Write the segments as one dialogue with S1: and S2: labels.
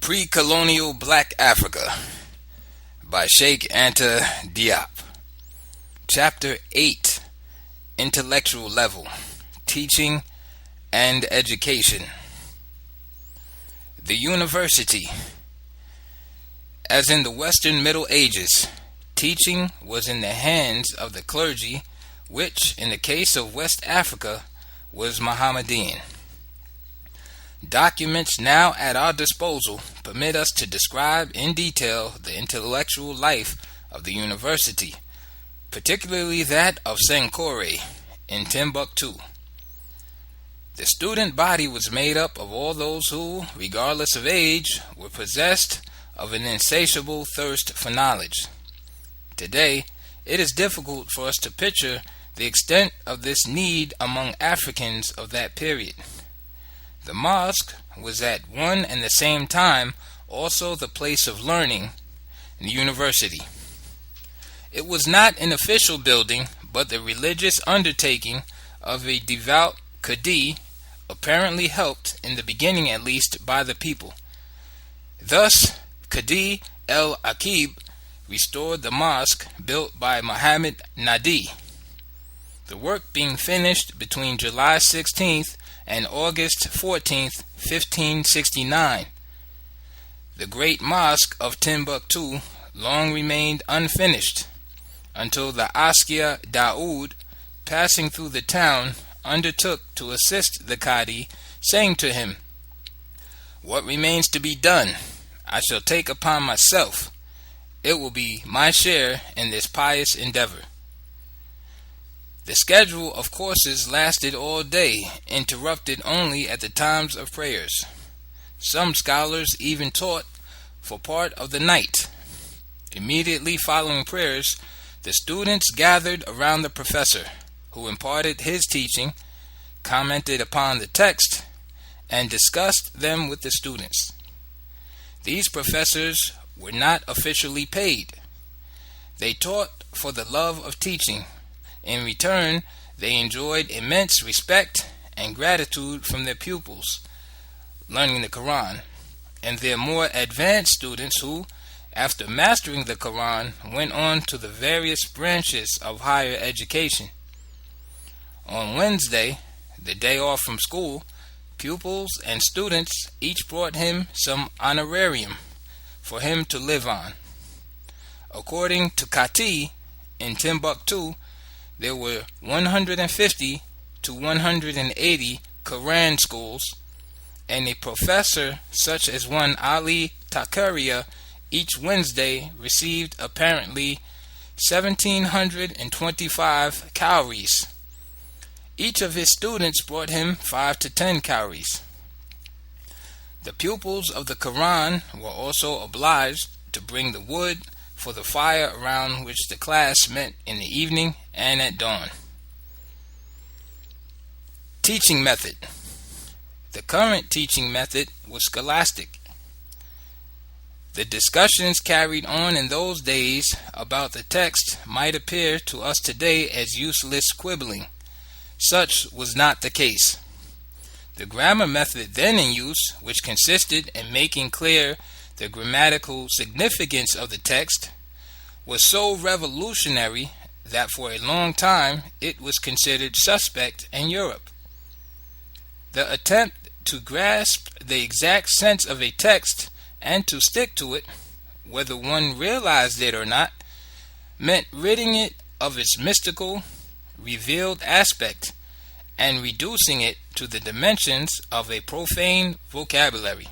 S1: Precolonial Black Africa by Cheikh Anta Diop. Chapter 8, Intellectual Level, Teaching and Education. The University. As in the Western Middle Ages, teaching was in the hands of the clergy, which, in the case of West Africa, was Mohammedan. Documents now at our disposal permit us to describe in detail the intellectual life of the university, particularly that of Sankore in Timbuktu. The student body was made up of all those who, regardless of age, were possessed of an insatiable thirst for knowledge. Today, it is difficult for us to picture the extent of this need among Africans of that period. The mosque was at one and the same time also the place of learning, the university. It was not an official building, but the religious undertaking of a devout Qadi, apparently helped, in the beginning at least, by the people. Thus, Qadi el-Aqib restored the mosque built by Muhammad Nadi, the work being finished between July 16th and August 14th, 1569. The great mosque of Timbuktu long remained unfinished until the Askia Daoud, passing through the town, undertook to assist the Qadi, saying to him, "What remains to be done, I shall take upon myself. It will be my share in this pious endeavor." The schedule of courses lasted all day, interrupted only at the times of prayers. Some scholars even taught for part of the night. Immediately following prayers, the students gathered around the professor, who imparted his teaching, commented upon the text, and discussed them with the students. These professors were not officially paid. They taught for the love of teaching. In return, they enjoyed immense respect and gratitude from their pupils, learning the Quran, and their more advanced students who, after mastering the Quran, went on to the various branches of higher education. On Wednesday, the day off from school, pupils and students each brought him some honorarium for him to live on. According to Kati, in Timbuktu, there were 150 to 180 Quran schools, and a professor such as one Ali Takaria each Wednesday received apparently 1,725 cowries. Each of his students brought him 5 to 10 cowries. The pupils of the Quran were also obliged to bring the wood for the fire around which the class met in the evening and at dawn. Teaching method. The current teaching method was scholastic. The discussions carried on in those days about the text might appear to us today as useless quibbling. Such was not the case. The grammar method then in use, which consisted in making clear the grammatical significance of the text, was so revolutionary that for a long time it was considered suspect in Europe. The attempt to grasp the exact sense of a text and to stick to it, whether one realized it or not, meant ridding it of its mystical, revealed aspect and reducing it to the dimensions of a profane vocabulary.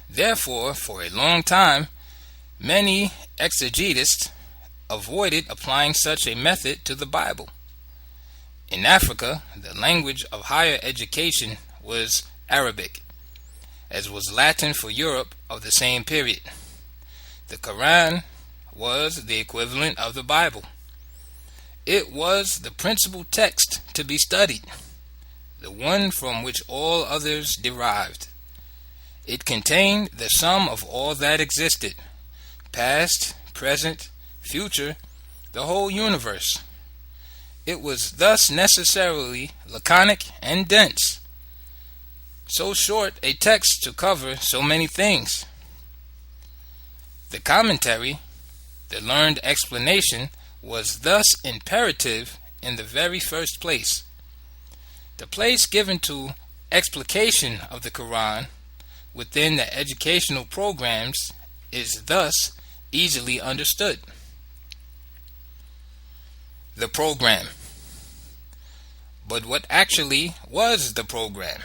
S1: Therefore, for a long time, many exegetists avoided applying such a method to the Bible. In Africa, the language of higher education was Arabic, as was Latin for Europe of the same period. The Quran was the equivalent of the Bible. It was the principal text to be studied, the one from which all others derived. It contained the sum of all that existed, past, present, future, the whole universe. It was thus necessarily laconic and dense. so short a text to cover so many things. The commentary, the learned explanation, was thus imperative in the very first place. The place given to explication of the Quran within the educational programs is thus easily understood. The program. But what actually was the program?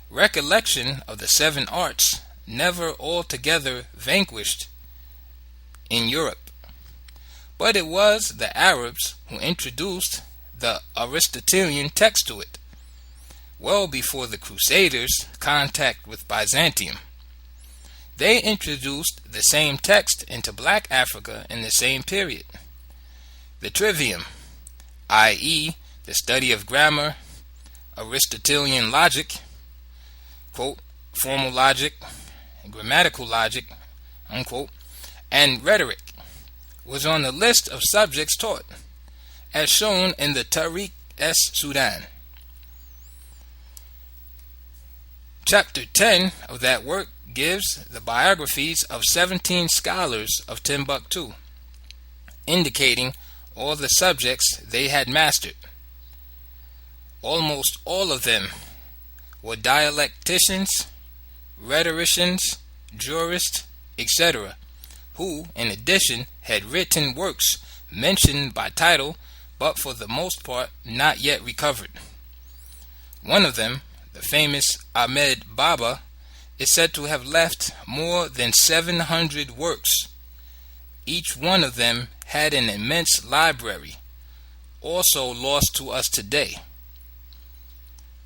S1: Recollection of the 7 arts never altogether vanquished in Europe, but it was the Arabs who introduced the Aristotelian text to it, well before the Crusaders' contact with Byzantium. They introduced the same text into Black Africa in the same period. The trivium, i.e., the study of grammar, Aristotelian logic, quote, formal logic, grammatical logic, unquote, and rhetoric, was on the list of subjects taught, as shown in the Tariq Sudan. Chapter 10 of that work gives the biographies of 17 scholars of Timbuktu, indicating all the subjects they had mastered. Almost all of them were dialecticians, rhetoricians, jurists, etc., who, in addition, had written works mentioned by title, but for the most part not yet recovered. One of them, the famous Ahmed Baba, is said to have left more than 700 works. Each one of them had an immense library, also lost to us today.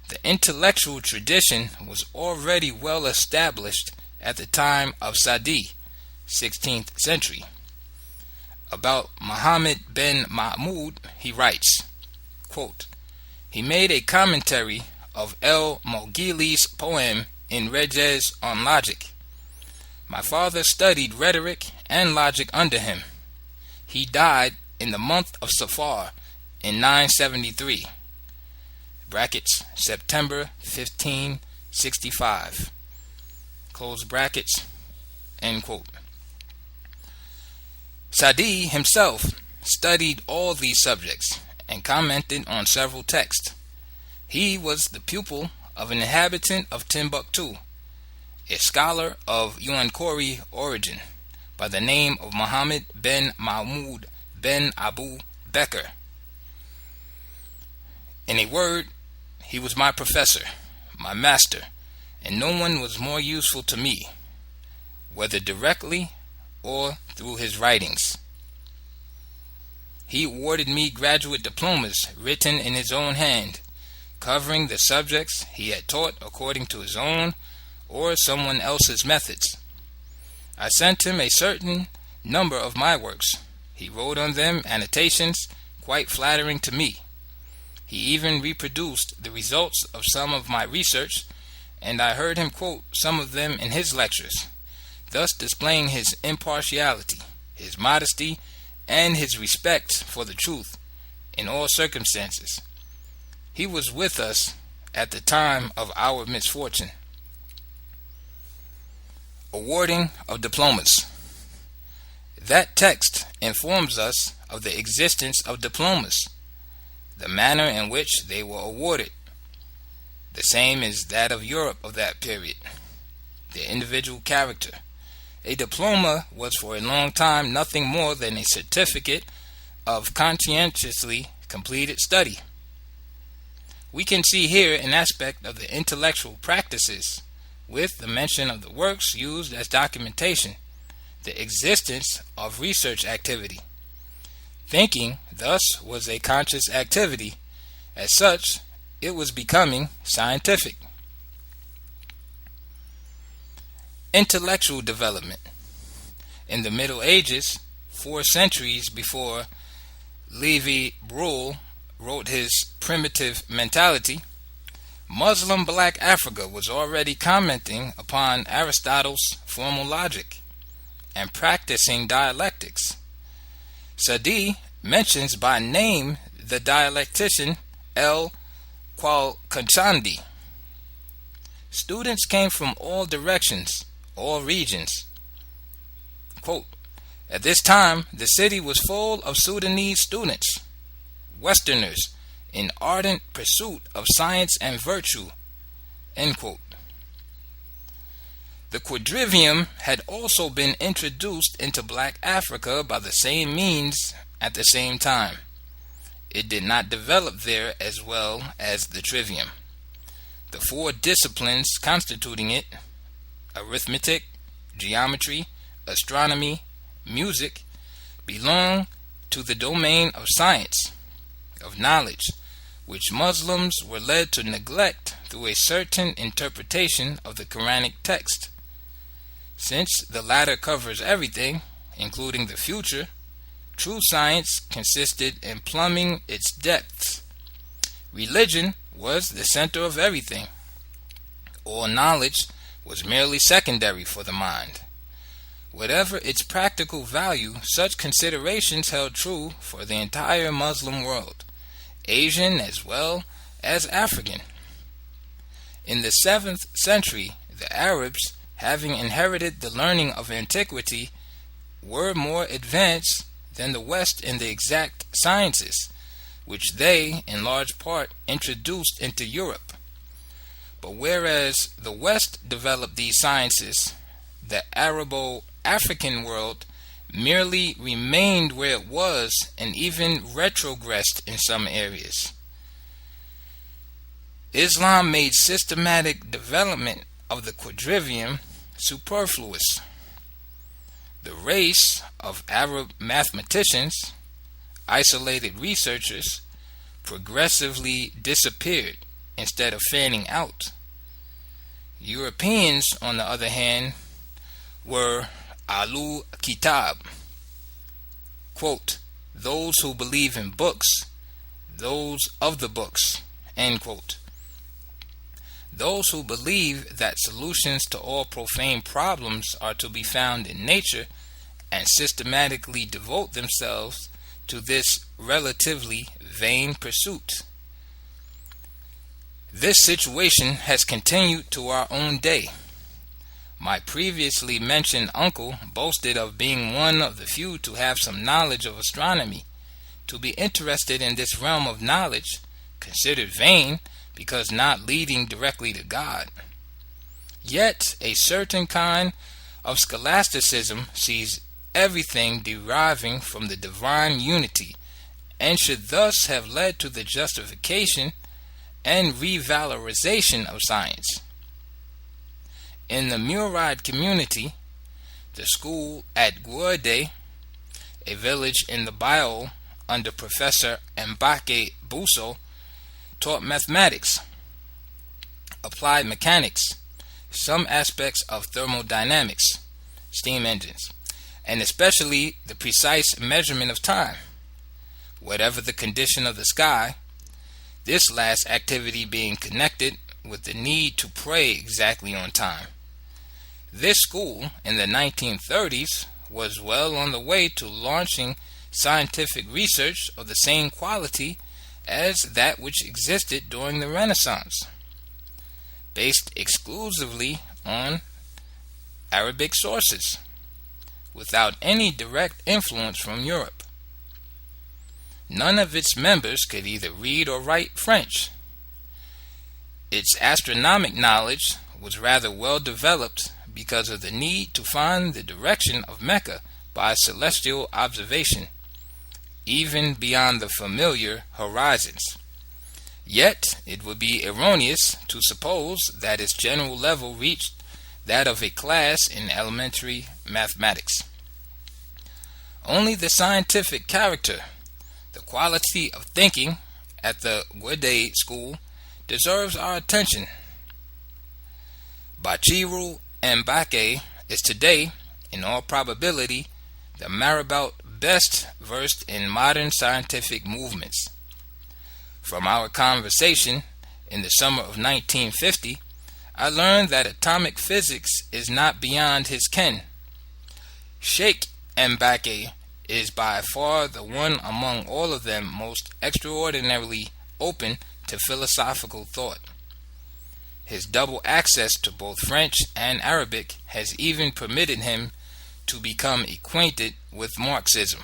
S1: The intellectual tradition was already well established at the time of Sadi, 16th century. About Muhammad bin Mahmud, he writes, quote, he made a commentary of El-Moghili's poem in Reges on logic. My father studied rhetoric and logic under him. He died in the month of Safar in 973, brackets, September 1565, close brackets, end quote. Sadi himself studied all these subjects and commented on several texts. He was the pupil of an inhabitant of Timbuktu, a scholar of Uankori origin, by the name of Muhammad bin Mahmud bin Abu Bekr. In a word, he was my professor, my master, and no one was more useful to me, whether directly or through his writings. He awarded me graduate diplomas written in his own hand, covering the subjects he had taught according to his own or someone else's methods. I sent him a certain number of my works. He wrote on them annotations quite flattering to me. He even reproduced the results of some of my research, and I heard him quote some of them in his lectures, thus displaying his impartiality, his modesty, and his respect for the truth in all circumstances. He was with us at the time of our misfortune. Awarding of diplomas. That text informs us of the existence of diplomas, the manner in which they were awarded. The same is that of Europe of that period, their individual character. A diploma was for a long time nothing more than a certificate of conscientiously completed study. We can see here an aspect of the intellectual practices, with the mention of the works used as documentation, the existence of research activity. Thinking, thus, was a conscious activity. As such, it was becoming scientific. Intellectual development. In the Middle Ages, 4 centuries before Vlll wrote his Primitive Mentality, Muslim Black Africa was already commenting upon Aristotle's formal logic and practicing dialectics. Sadi mentions by name the dialectician El-Qualcanchandi, Students came from all directions, all regions. Quote, at this time, the city was full of Sudanese students, Westerners, in ardent pursuit of science and virtue. End quote. The quadrivium had also been introduced into black Africa by the same means at the same time. It did not develop there as well as the trivium. The four disciplines constituting it, arithmetic, geometry, astronomy, music, belong to the domain of science, of knowledge, which Muslims were led to neglect through a certain interpretation of the Quranic text. Since the latter covers everything, including the future, true science consisted in plumbing its depths. Religion was the center of everything. All knowledge was merely secondary for the mind. Whatever its practical value, such considerations held true for the entire Muslim world, Asian as well as African. In the 7th century, the Arabs, having inherited the learning of antiquity, were more advanced than the West in the exact sciences, which they, in large part, introduced into Europe. But whereas the West developed these sciences, the Arabo-African world merely remained where it was and even retrogressed in some areas. Islam made systematic development of the quadrivium superfluous. The race of Arab mathematicians, isolated researchers, progressively disappeared instead of fanning out. Europeans, on the other hand, were Ahlul Kitab, quote, those who believe in books, those of the books, end quote. Those who believe that solutions to all profane problems are to be found in nature and systematically devote themselves to this relatively vain pursuit. This situation has continued to our own day. My previously mentioned uncle boasted of being one of the few to have some knowledge of astronomy. To be interested in this realm of knowledge, considered vain because not leading directly to God. Yet a certain kind of scholasticism sees everything deriving from the divine unity, and should thus have led to the justification and revalorization of science. In the Murid community, the school at Guerde, a village in the Bio under Professor Mbake Buso, taught mathematics, applied mechanics, some aspects of thermodynamics, steam engines, and especially the precise measurement of time, whatever the condition of the sky, this last activity being connected with the need to pray exactly on time. This school in the 1930s was well on the way to launching scientific research of the same quality as that which existed during the Renaissance, based exclusively on Arabic sources, without any direct influence from Europe. None of its members could either read or write French. Its astronomic knowledge was rather well developed because of the need to find the direction of Mecca by celestial observation, even beyond the familiar horizons. Yet it would be erroneous to suppose that its general level reached that of a class in elementary mathematics. Only the scientific character, the quality of thinking at the Guerde school, deserves our attention. Bachiru Mbake is today, in all probability, the marabout best versed in modern scientific movements. From our conversation in the summer of 1950, I learned that atomic physics is not beyond his ken. Cheikh Mbake is by far the one among all of them most extraordinarily open to philosophical thought. His double access to both French and Arabic has even permitted him to become acquainted with Marxism.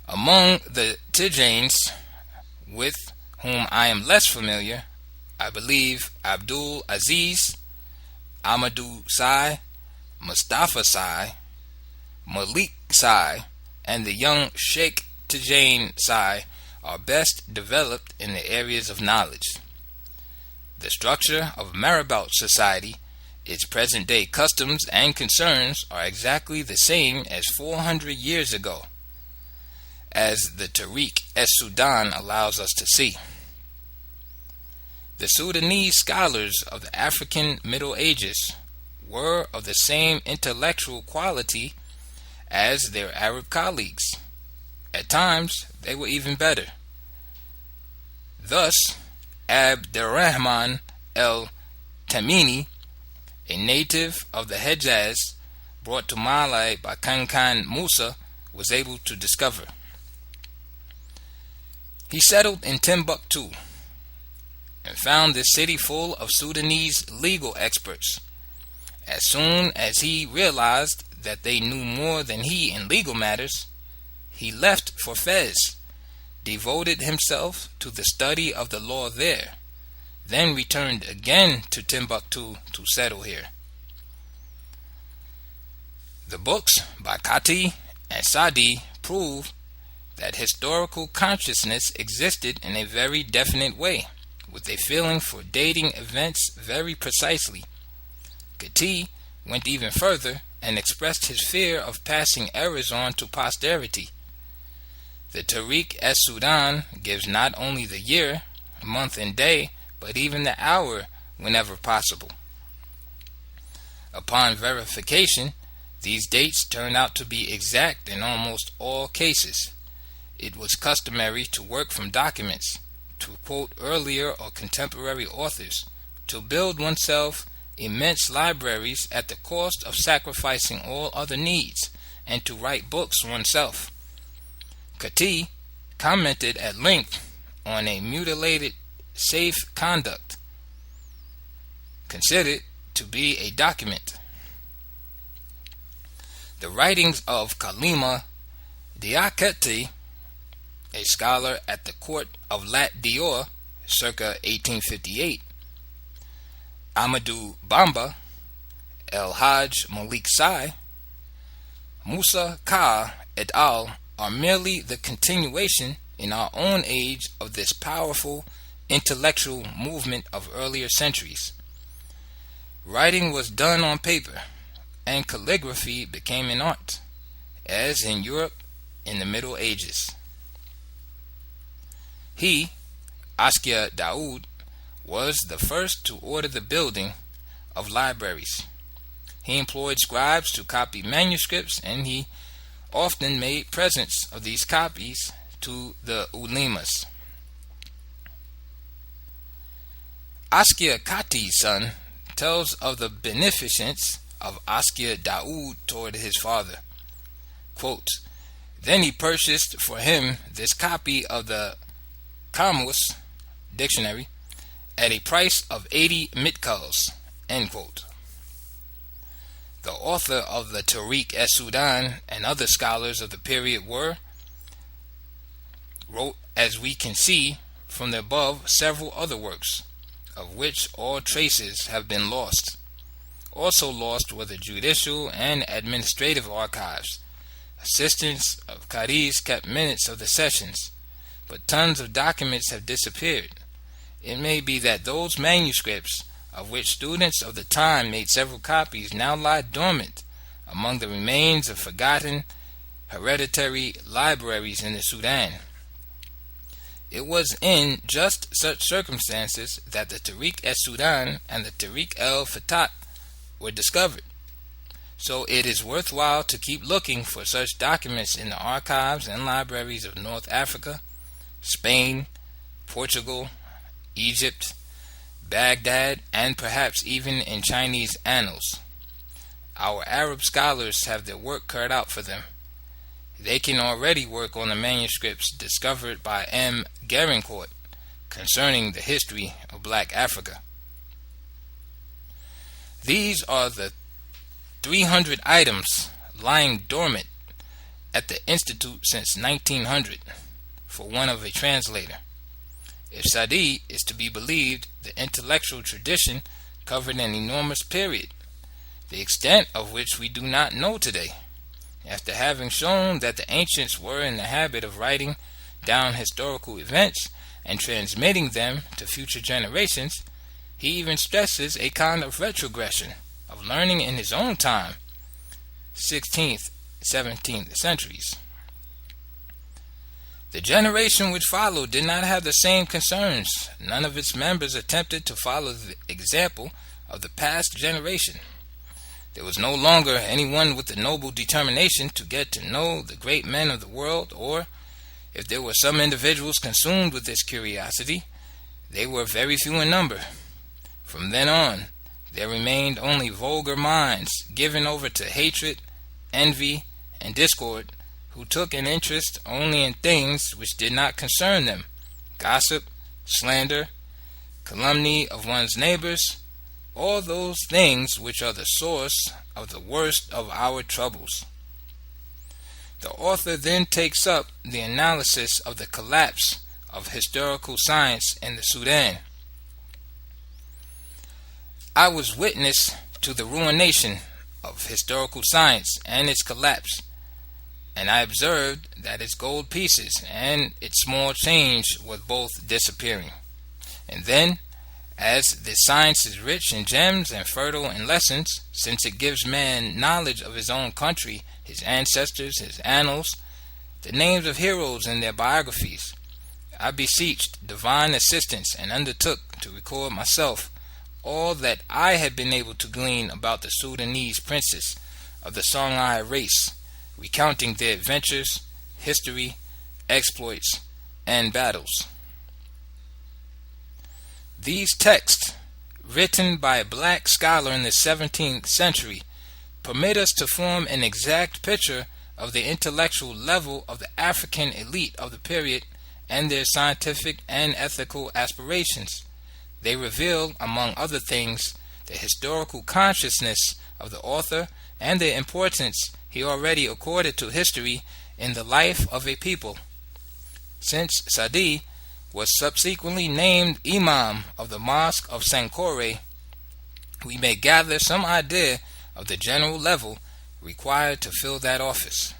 S1: Among the Tijanis, with whom I am less familiar, I believe Abdul Aziz, Amadou Sai, Mustafa Sai, Malik Sai, and the young Sheikh Tijani Sai are best developed in the areas of knowledge. The structure of Marabout society, its present-day customs and concerns are exactly the same as 400 years ago, as the Tariq-es-Sudan allows us to see. The Sudanese scholars of the African Middle Ages were of the same intellectual quality as their Arab colleagues. At times, they were even better. Thus, Abderrahman el-Tamimi, a native of the Hejaz, brought to Mali by Kankan Musa, was able to discover. He settled in Timbuktu and found this city full of Sudanese legal experts. As soon as he realized that they knew more than he in legal matters, he left for Fez, devoted himself to the study of the law there, then returned again to Timbuktu to settle here. The books by Kati and Sadi prove that historical consciousness existed in a very definite way, with a feeling for dating events very precisely. Kati went even further and expressed his fear of passing errors on to posterity. The Tariq-es-Sudan gives not only the year, month, and day, but even the hour whenever possible. Upon verification, these dates turn out to be exact in almost all cases. It was customary to work from documents, to quote earlier or contemporary authors, to build oneself immense libraries at the cost of sacrificing all other needs, and to write books oneself. Kati commented at length on a mutilated safe conduct, considered to be a document. The writings of Kalima Diakati, a scholar at the court of Lat Dior, circa 1858, Amadou Bamba, El Hajj Malik Sai, Musa Ka et al. Are merely the continuation in our own age of this powerful intellectual movement of earlier centuries. Writing was done on paper, and calligraphy became an art, as in Europe in the Middle Ages. He, Askia Daoud, was the first to order the building of libraries. He employed scribes to copy manuscripts, and he often made presents of these copies to the ulemas. Askia Kati's son tells of the beneficence of Askia Daoud toward his father. Quote, then he purchased for him this copy of the Kamus dictionary at a price of 80 mitkals. End quote. The author of the Tariq-es-Sudan and other scholars of the period wrote, as we can see from the above, several other works, of which all traces have been lost. Also lost were the judicial and administrative archives. Assistants of Qadis kept minutes of the sessions, but tons of documents have disappeared. It may be that those manuscripts, of which students of the time made several copies, now lie dormant among the remains of forgotten hereditary libraries in the Sudan. It was in just such circumstances that the Tariq-es-Sudan and the Tariq-el-Fatat were discovered. So it is worthwhile to keep looking for such documents in the archives and libraries of North Africa, Spain, Portugal, Egypt, Baghdad, and perhaps even in Chinese annals. Our Arab scholars have their work cut out for them. They can already work on the manuscripts discovered by M. Guerincourt, concerning the history of Black Africa. These are the 300 items lying dormant at the Institute since 1900, for want of a translator. If Sadi is to be believed, the intellectual tradition covered an enormous period, the extent of which we do not know today. After having shown that the ancients were in the habit of writing down historical events and transmitting them to future generations, he even stresses a kind of retrogression of learning in his own time, 16th, 17th centuries. The generation which followed did not have the same concerns. None of its members attempted to follow the example of the past generation. There was no longer anyone with the noble determination to get to know the great men of the world, or, if there were some individuals consumed with this curiosity, they were very few in number. From then on, there remained only vulgar minds given over to hatred, envy, and discord, who took an interest only in things which did not concern them: gossip, slander, calumny of one's neighbors, all those things which are the source of the worst of our troubles. The author then takes up the analysis of the collapse of historical science in the Sudan. I was witness to the ruination of historical science and its collapse, and I observed that its gold pieces and its small change were both disappearing. And then, as the science is rich in gems and fertile in lessons, since it gives man knowledge of his own country, his ancestors, his annals, the names of heroes and their biographies, I beseeched divine assistance and undertook to record myself all that I had been able to glean about the Sudanese princes of the Songhai race, recounting their adventures, history, exploits, and battles. These texts, written by a black scholar in the 17th century, permit us to form an exact picture of the intellectual level of the African elite of the period and their scientific and ethical aspirations. They reveal, among other things, the historical consciousness of the author and the importance he already accorded to history in the life of a people. Since Sadi was subsequently named Imam of the Mosque of Sankore, we may gather some idea of the general level required to fill that office.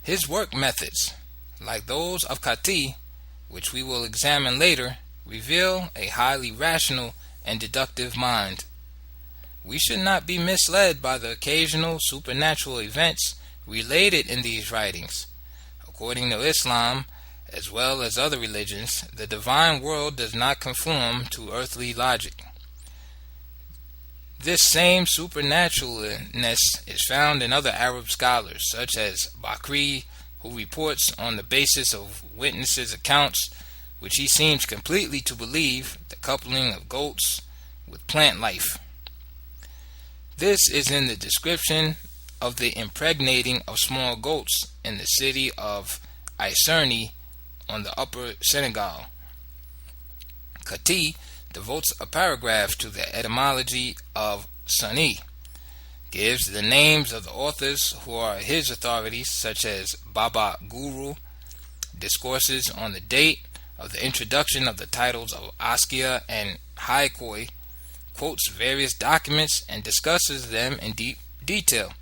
S1: His work methods, like those of Kati, which we will examine later, reveal a highly rational and deductive mind. We should not be misled by the occasional supernatural events related in these writings. According to Islam, as well as other religions, the divine world does not conform to earthly logic. This same supernaturalness is found in other Arab scholars, such as Bakri, who reports on the basis of witnesses' accounts, which he seems completely to believe, the coupling of goats with plant life. This is in the description of the impregnating of small goats in the city of Iserni on the upper Senegal. Kati devotes a paragraph to the etymology of Sani, gives the names of the authors who are his authorities, such as Baba Guru, discourses on the date of the introduction of the titles of Askia and Haikoi, quotes various documents and discusses them in deep detail.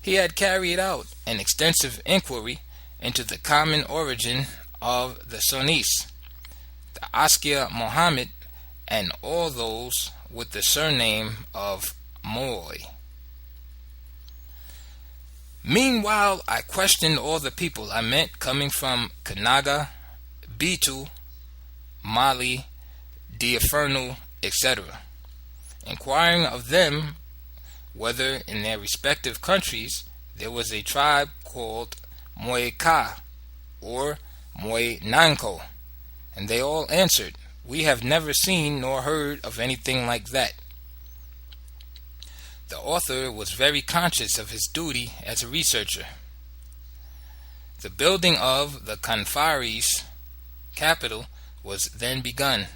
S1: He had carried out an extensive inquiry into the common origin of the Sunnis, the Askia Muhammad, and all those with the surname of Moy. Meanwhile, I questioned all the people I met coming from Kanaga, Bitu, Mali, Diafernal, etc., inquiring of them whether in their respective countries there was a tribe called Moeka or Moy Nanko, and they all answered, "We have never seen nor heard of anything like that." The author was very conscious of his duty as a researcher. The building of the Kanfaris capital was then begun.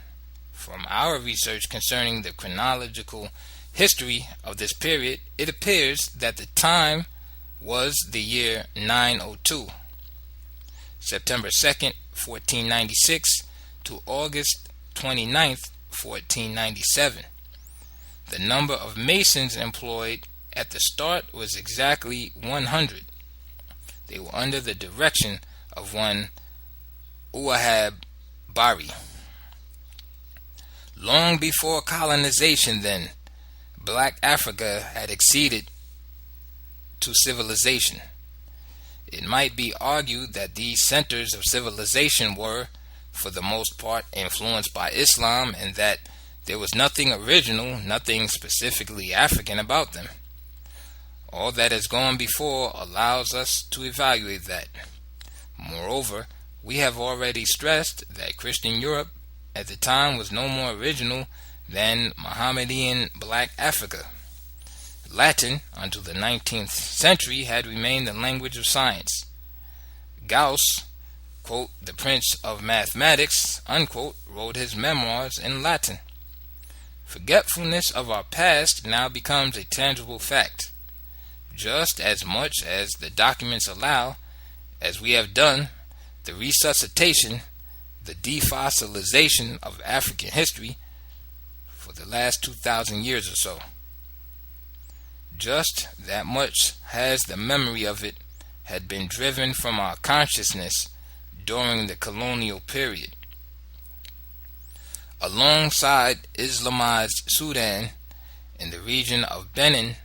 S1: From our research concerning the chronological history of this period, it appears that the time was the year 902, September 2nd, 1496 to August 29th, 1497. The number of masons employed at the start was exactly 100. They were under the direction of one Uwahab Bari. Long before colonization, then, Black Africa had acceded to civilization. It might be argued that these centers of civilization were, for the most part, influenced by Islam, and that there was nothing original, nothing specifically African about them. All that has gone before allows us to evaluate that. Moreover, we have already stressed that Christian Europe at the time was no more original than Mohammedan Black Africa. Latin, until the 19th century, had remained the language of science. Gauss, quote, the prince of mathematics, unquote, wrote his memoirs in Latin. Forgetfulness of our past now becomes a tangible fact. Just as much as the documents allow, as we have done, the resuscitation, the defossilization of African history for the last 2,000 years or so. Just that much has the memory of it had been driven from our consciousness during the colonial period. Alongside Islamized Sudan, in the region of Benin,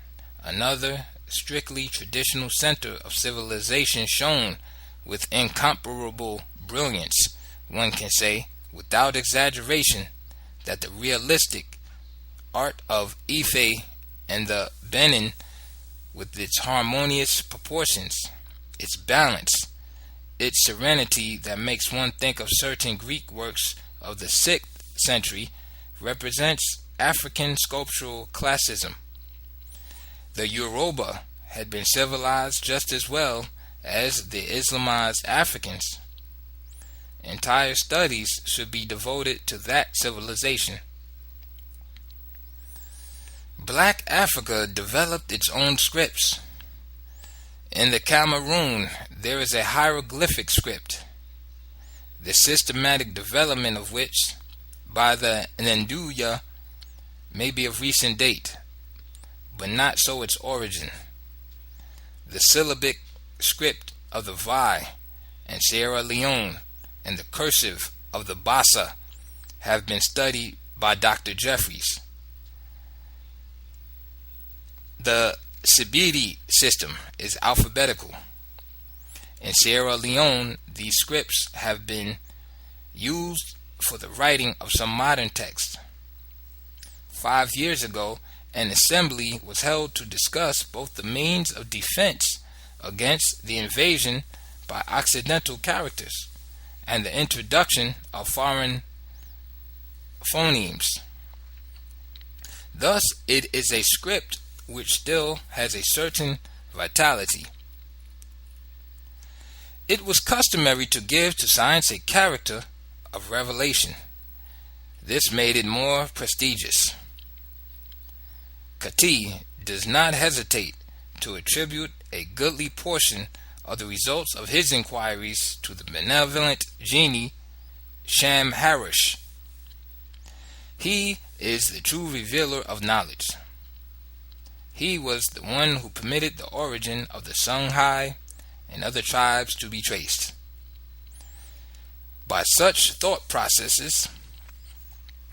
S1: another strictly traditional center of civilization shone with incomparable brilliance, one can say, without exaggeration, that the realistic art of Ife and the Benin, with its harmonious proportions, its balance, its serenity that makes one think of certain Greek works of the 6th century, represents African sculptural classicism. The Yoruba had been civilized just as well as the Islamized Africans. Entire studies should be devoted to that civilization. Black Africa developed its own scripts. In the Cameroon, there is a hieroglyphic script, the systematic development of which, by the Nduya, may be of recent date, but not so its origin. The syllabic script of the Vai and Sierra Leone and the cursive of the Bassa have been studied by Dr. Jeffries. The Sibiri system is alphabetical. In Sierra Leone, these scripts have been used for the writing of some modern texts. 5 years ago, an assembly was held to discuss both the means of defense against the invasion by Occidental characters and the introduction of foreign phonemes. Thus, it is a script which still has a certain vitality. It was customary to give to science a character of revelation. This made it more prestigious. Kati does not hesitate to attribute a goodly portion of the results of his inquiries to the benevolent genie Shamharish. He is the true revealer of knowledge. He was the one who permitted the origin of the Songhai and other tribes to be traced. By such thought processes,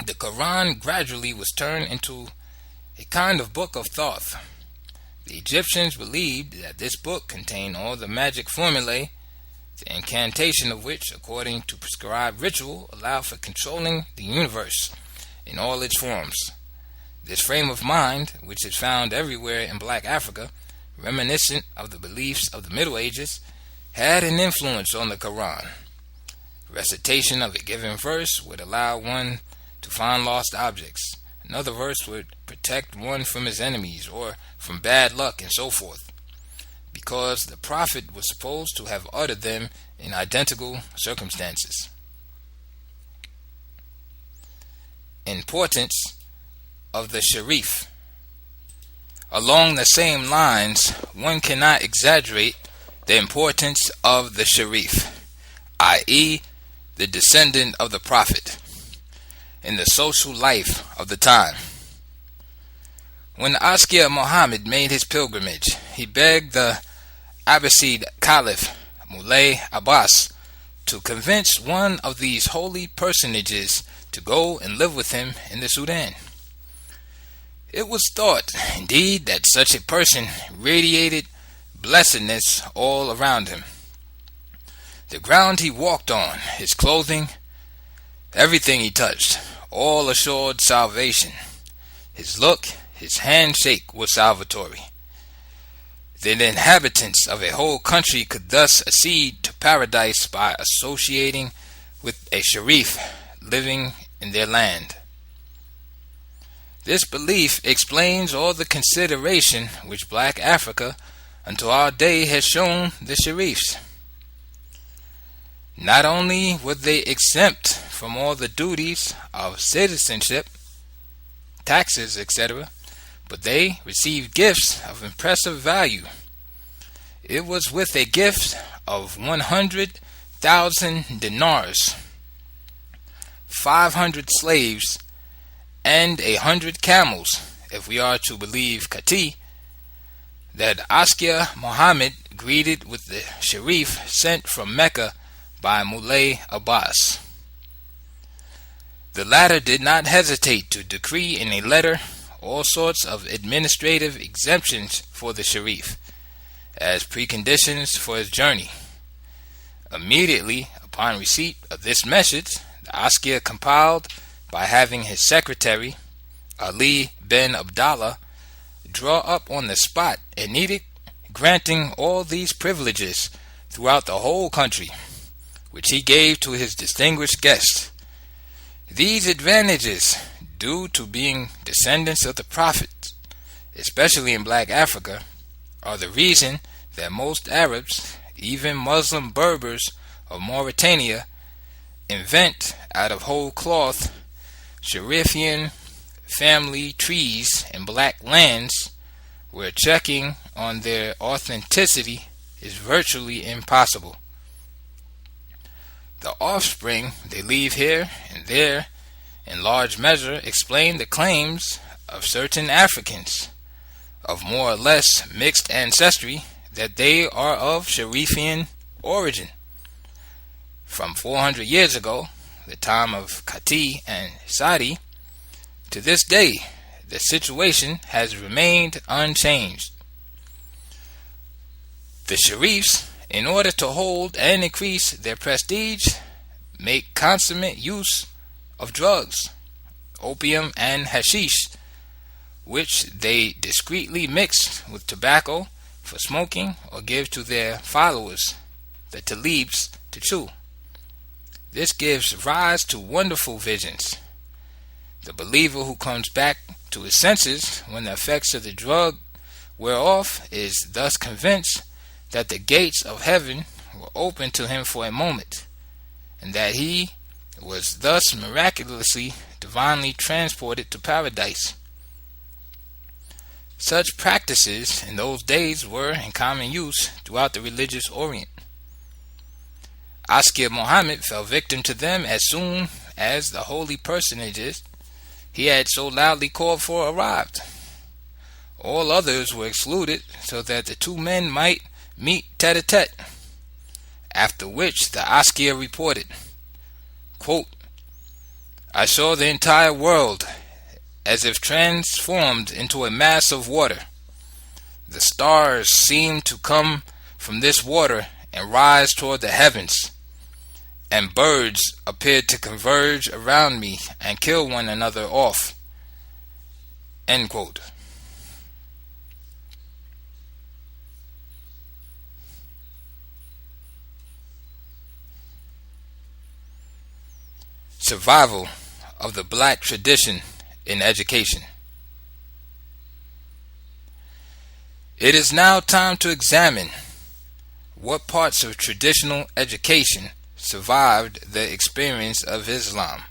S1: the Quran gradually was turned into a kind of book of thought. The Egyptians believed that this book contained all the magic formulae, the incantation of which, according to prescribed ritual, allowed for controlling the universe in all its forms. This frame of mind, which is found everywhere in Black Africa, reminiscent of the beliefs of the Middle Ages, had an influence on the Quran. Recitation of a given verse would allow one to find lost objects. Another verse would protect one from his enemies or from bad luck and so forth, because the prophet was supposed to have uttered them in identical circumstances. importance of the sharif. Along the same lines, one cannot exaggerate the importance of the sharif, i.e., the descendant of the Prophet, in the social life of the time. When Askia Muhammad made his pilgrimage, he begged the Abbasid Caliph Mulay Abbas to convince one of these holy personages to go and live with him in the Sudan. It was thought, indeed, that such a person radiated blessedness all around him. The ground he walked on, his clothing, everything he touched, all assured salvation. His look, his handshake was salvatory. The inhabitants of a whole country could thus accede to paradise by associating with a sharif living in their land. This belief explains all the consideration which Black Africa until our day has shown the sharifs. Not only were they exempt from all the duties of citizenship, taxes, etc., but they received gifts of impressive value. It was with a gift of 100,000 dinars, 500 slaves, and 100 camels, if we are to believe Kati, that Askia Muhammad greeted with the sharif sent from Mecca by Mulay Abbas. The latter did not hesitate to decree in a letter all sorts of administrative exemptions for the sharif as preconditions for his journey. Immediately upon receipt of this message, the Askia compiled by having his secretary, Ali bin Abdallah, draw up on the spot an edict granting all these privileges throughout the whole country, which he gave to his distinguished guests. These advantages, due to being descendants of the Prophet, especially in Black Africa, are the reason that most Arabs, even Muslim Berbers of Mauritania, invent out of whole cloth Sharifian family trees in black lands where checking on their authenticity is virtually impossible. The offspring they leave here and there in large measure explain the claims of certain Africans of more or less mixed ancestry that they are of Sharifian origin. From 400 years ago, the time of Kati and Sadi, to this day, the situation has remained unchanged. The Sharifs, in order to hold and increase their prestige, make consummate use of drugs, opium and hashish, which they discreetly mix with tobacco for smoking or give to their followers, the talibs, to chew. This gives rise to wonderful visions. The believer who comes back to his senses when the effects of the drug wear off is thus convinced that the gates of heaven were opened to him for a moment, and that he was thus miraculously, divinely transported to paradise. Such practices in those days were in common use throughout the religious Orient. Askia Muhammad fell victim to them as soon as the holy personages he had so loudly called for arrived. All others were excluded so that the two men might meet tete-a-tete, after which the Askia reported, quote, "I saw the entire world as if transformed into a mass of water. The stars seemed to come from this water and rise toward the heavens, and birds appeared to converge around me and kill one another off." End quote. Survival of the black tradition in education. It is now time to examine what parts of traditional education survived the experience of Islam.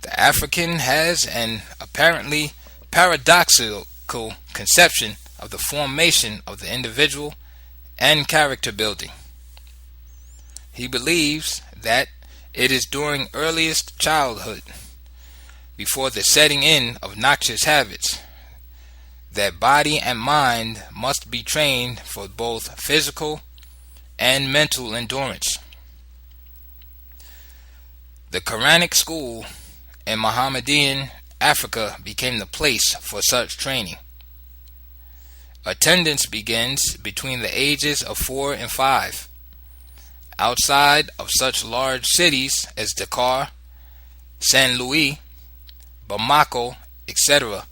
S1: The African has an apparently paradoxical conception of the formation of the individual and character building. He believes that it is during earliest childhood, before the setting in of noxious habits, that body and mind must be trained for both physical and mental endurance. The Quranic school in Mohammedan Africa became the place for such training. Attendance begins between the ages of 4 and 5. Outside of such large cities as Dakar, Saint Louis, Bamako, etc.,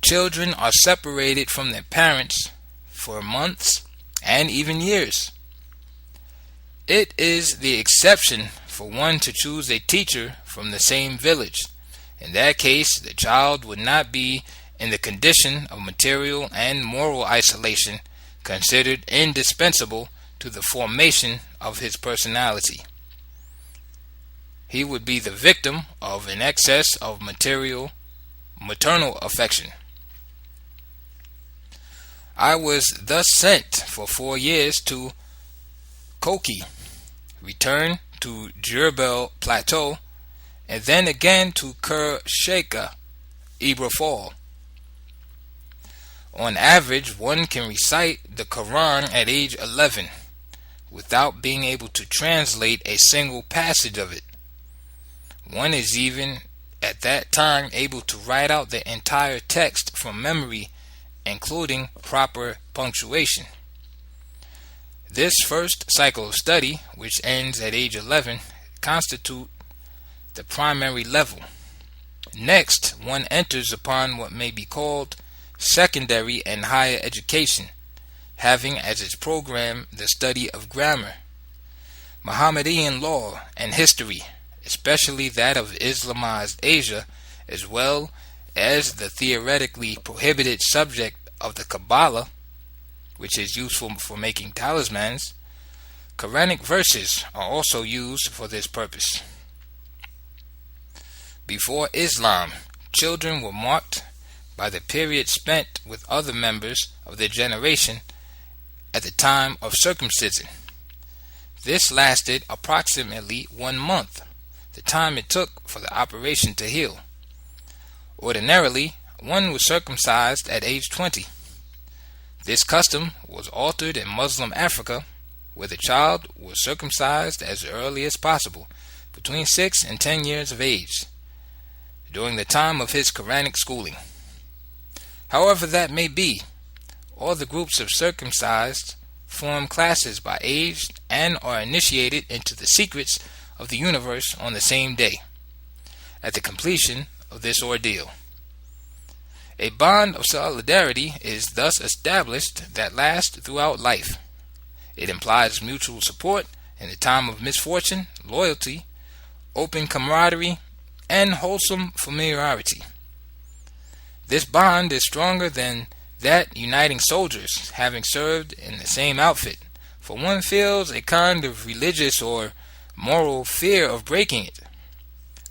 S1: children are separated from their parents for months and even years. It is the exception for one to choose a teacher from the same village. In that case, the child would not be in the condition of material and moral isolation considered indispensable to the formation of his personality. He would be the victim of an excess of maternal affection. I was thus sent for 4 years to Koki, returned to Jebel Plateau, and then again to Kur Sheikha, Ibra Fall. On average, one can recite the Quran at age 11 without being able to translate a single passage of it. One is even at that time able to write out the entire text from memory, including proper punctuation. This first cycle of study, which ends at age 11, constitutes the primary level. Next, one enters upon what may be called secondary and higher education, having as its program the study of grammar, Mohammedan law, and history, especially that of Islamized Asia, as well as the theoretically prohibited subject of the Kabbalah, which is useful for making talismans. Quranic verses are also used for this purpose. Before Islam, children were marked by the period spent with other members of their generation at the time of circumcision. This lasted approximately 1 month, the time it took for the operation to heal. Ordinarily, one was circumcised at age 20. This custom was altered in Muslim Africa, where the child was circumcised as early as possible, between 6 and 10 years of age, during the time of his Quranic schooling. However that may be, all the groups of circumcised form classes by age and are initiated into the secrets of the universe on the same day, at the completion of this ordeal. A bond of solidarity is thus established that lasts throughout life. It implies mutual support in the time of misfortune, loyalty, open camaraderie, and wholesome familiarity. This bond is stronger than that uniting soldiers having served in the same outfit, for one feels a kind of religious or moral fear of breaking it,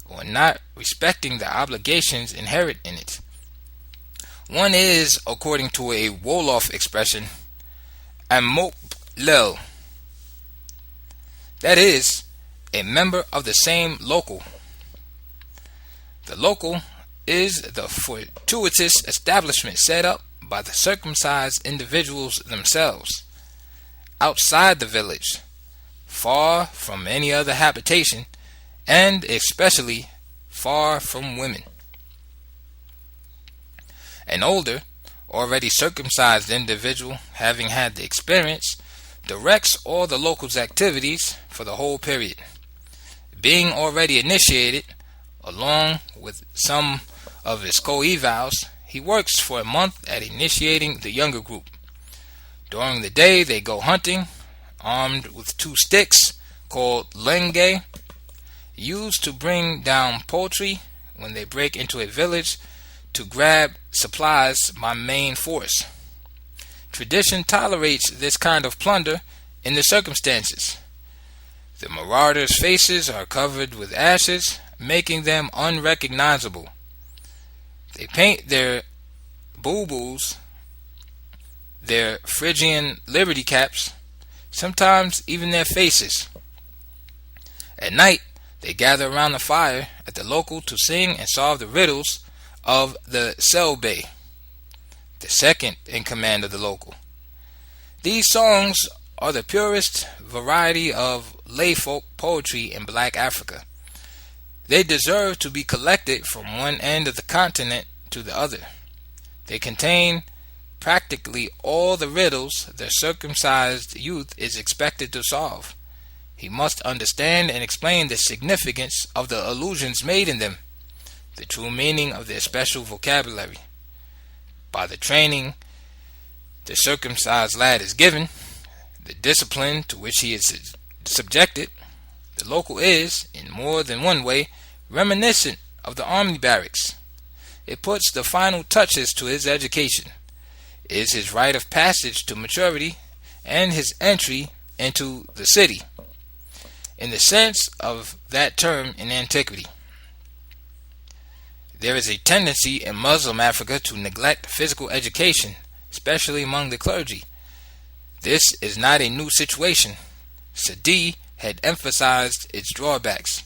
S1: or not respecting the obligations inherent in it. One is, according to a Wolof expression, a Vlll, that is, a member of the same local. The local is the fortuitous establishment set up by the circumcised individuals themselves, outside the village, far from any other habitation, and especially far from women. An older, already circumcised individual, having had the experience, directs all the local's activities for the whole period. Being already initiated, along with some of his co-evals, he works for a month at initiating the younger group. During the day they go hunting, armed with 2 sticks called lenge, used to bring down poultry when they break into a village to grab supplies by main force. Tradition tolerates this kind of plunder in the circumstances. The marauders' faces are covered with ashes making them unrecognizable. They paint their bulbuls, their Phrygian liberty caps, sometimes even their faces. At night, they gather around the fire at the local to sing and solve the riddles of the Laobc, the second in command of the local. These songs are the purest variety of lay folk poetry in Black Africa. They deserve to be collected from one end of the continent to the other. They contain practically all the riddles the circumcised youth is expected to solve. He must understand and explain the significance of the allusions made in them, the true meaning of their special vocabulary. By the training the circumcised lad is given, the discipline to which he is subjected, the local is, in more than one way, reminiscent of the army barracks. It puts the final touches to his education, is his rite of passage to maturity, and his entry into the city, in the sense of that term in antiquity. There is a tendency in Muslim Africa to neglect physical education, especially among the clergy. This is not a new situation. Sadi had emphasized its drawbacks.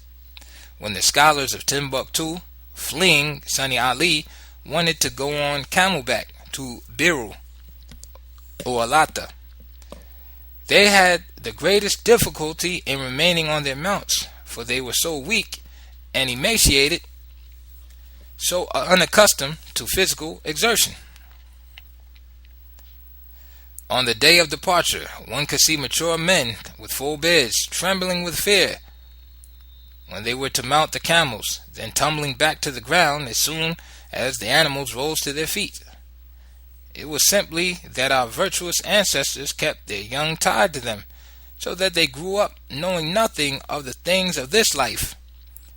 S1: When the scholars of Timbuktu, fleeing Sunni Ali, wanted to go on camelback to Biru or Alata, they had the greatest difficulty in remaining on their mounts, for they were so weak and emaciated, so unaccustomed to physical exertion. On the day of departure, one could see mature men with full beards trembling with fear when they were to mount the camels, then tumbling back to the ground as soon as the animals rose to their feet. It was simply that our virtuous ancestors kept their young tied to them, so that they grew up knowing nothing of the things of this life,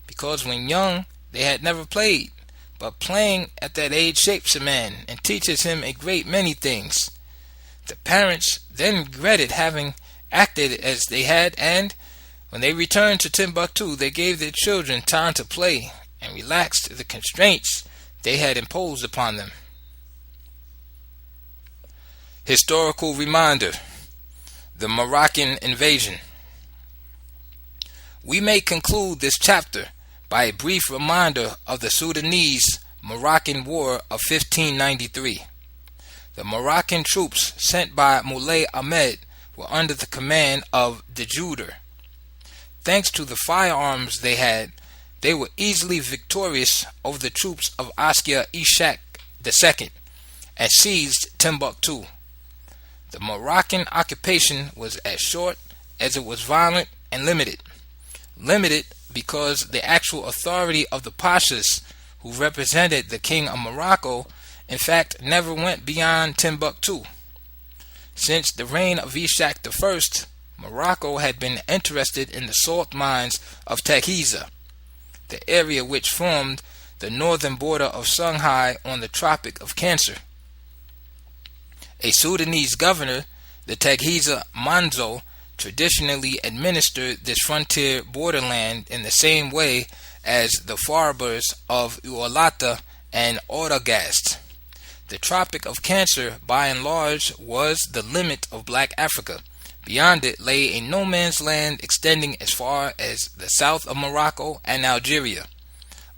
S1: because when young they had never played, but playing at that age shapes a man and teaches him a great many things. The parents then regretted having acted as they had, and when they returned to Timbuktu, they gave their children time to play and relaxed the constraints they had imposed upon them. Historical reminder: the Moroccan invasion. We may conclude this chapter by a brief reminder of the Sudanese-Moroccan War of 1593. The Moroccan troops sent by Moulay Ahmed were under the command of de Juder. Thanks to the firearms they had, they were easily victorious over the troops of Askia Ishak II and seized Timbuktu. The Moroccan occupation was as short as it was violent and limited. Limited because the actual authority of the pashas who represented the king of Morocco in fact never went beyond Timbuktu. Since the reign of Ishak I, Morocco had been interested in the salt mines of Techiza, the area which formed the northern border of Songhai on the Tropic of Cancer. A Sudanese governor, the Techiza Manzo, traditionally administered this frontier borderland in the same way as the Farbers of Uolata and Oragast. The Tropic of Cancer, by and large, was the limit of Black Africa. Beyond it lay a no-man's land extending as far as the south of Morocco and Algeria.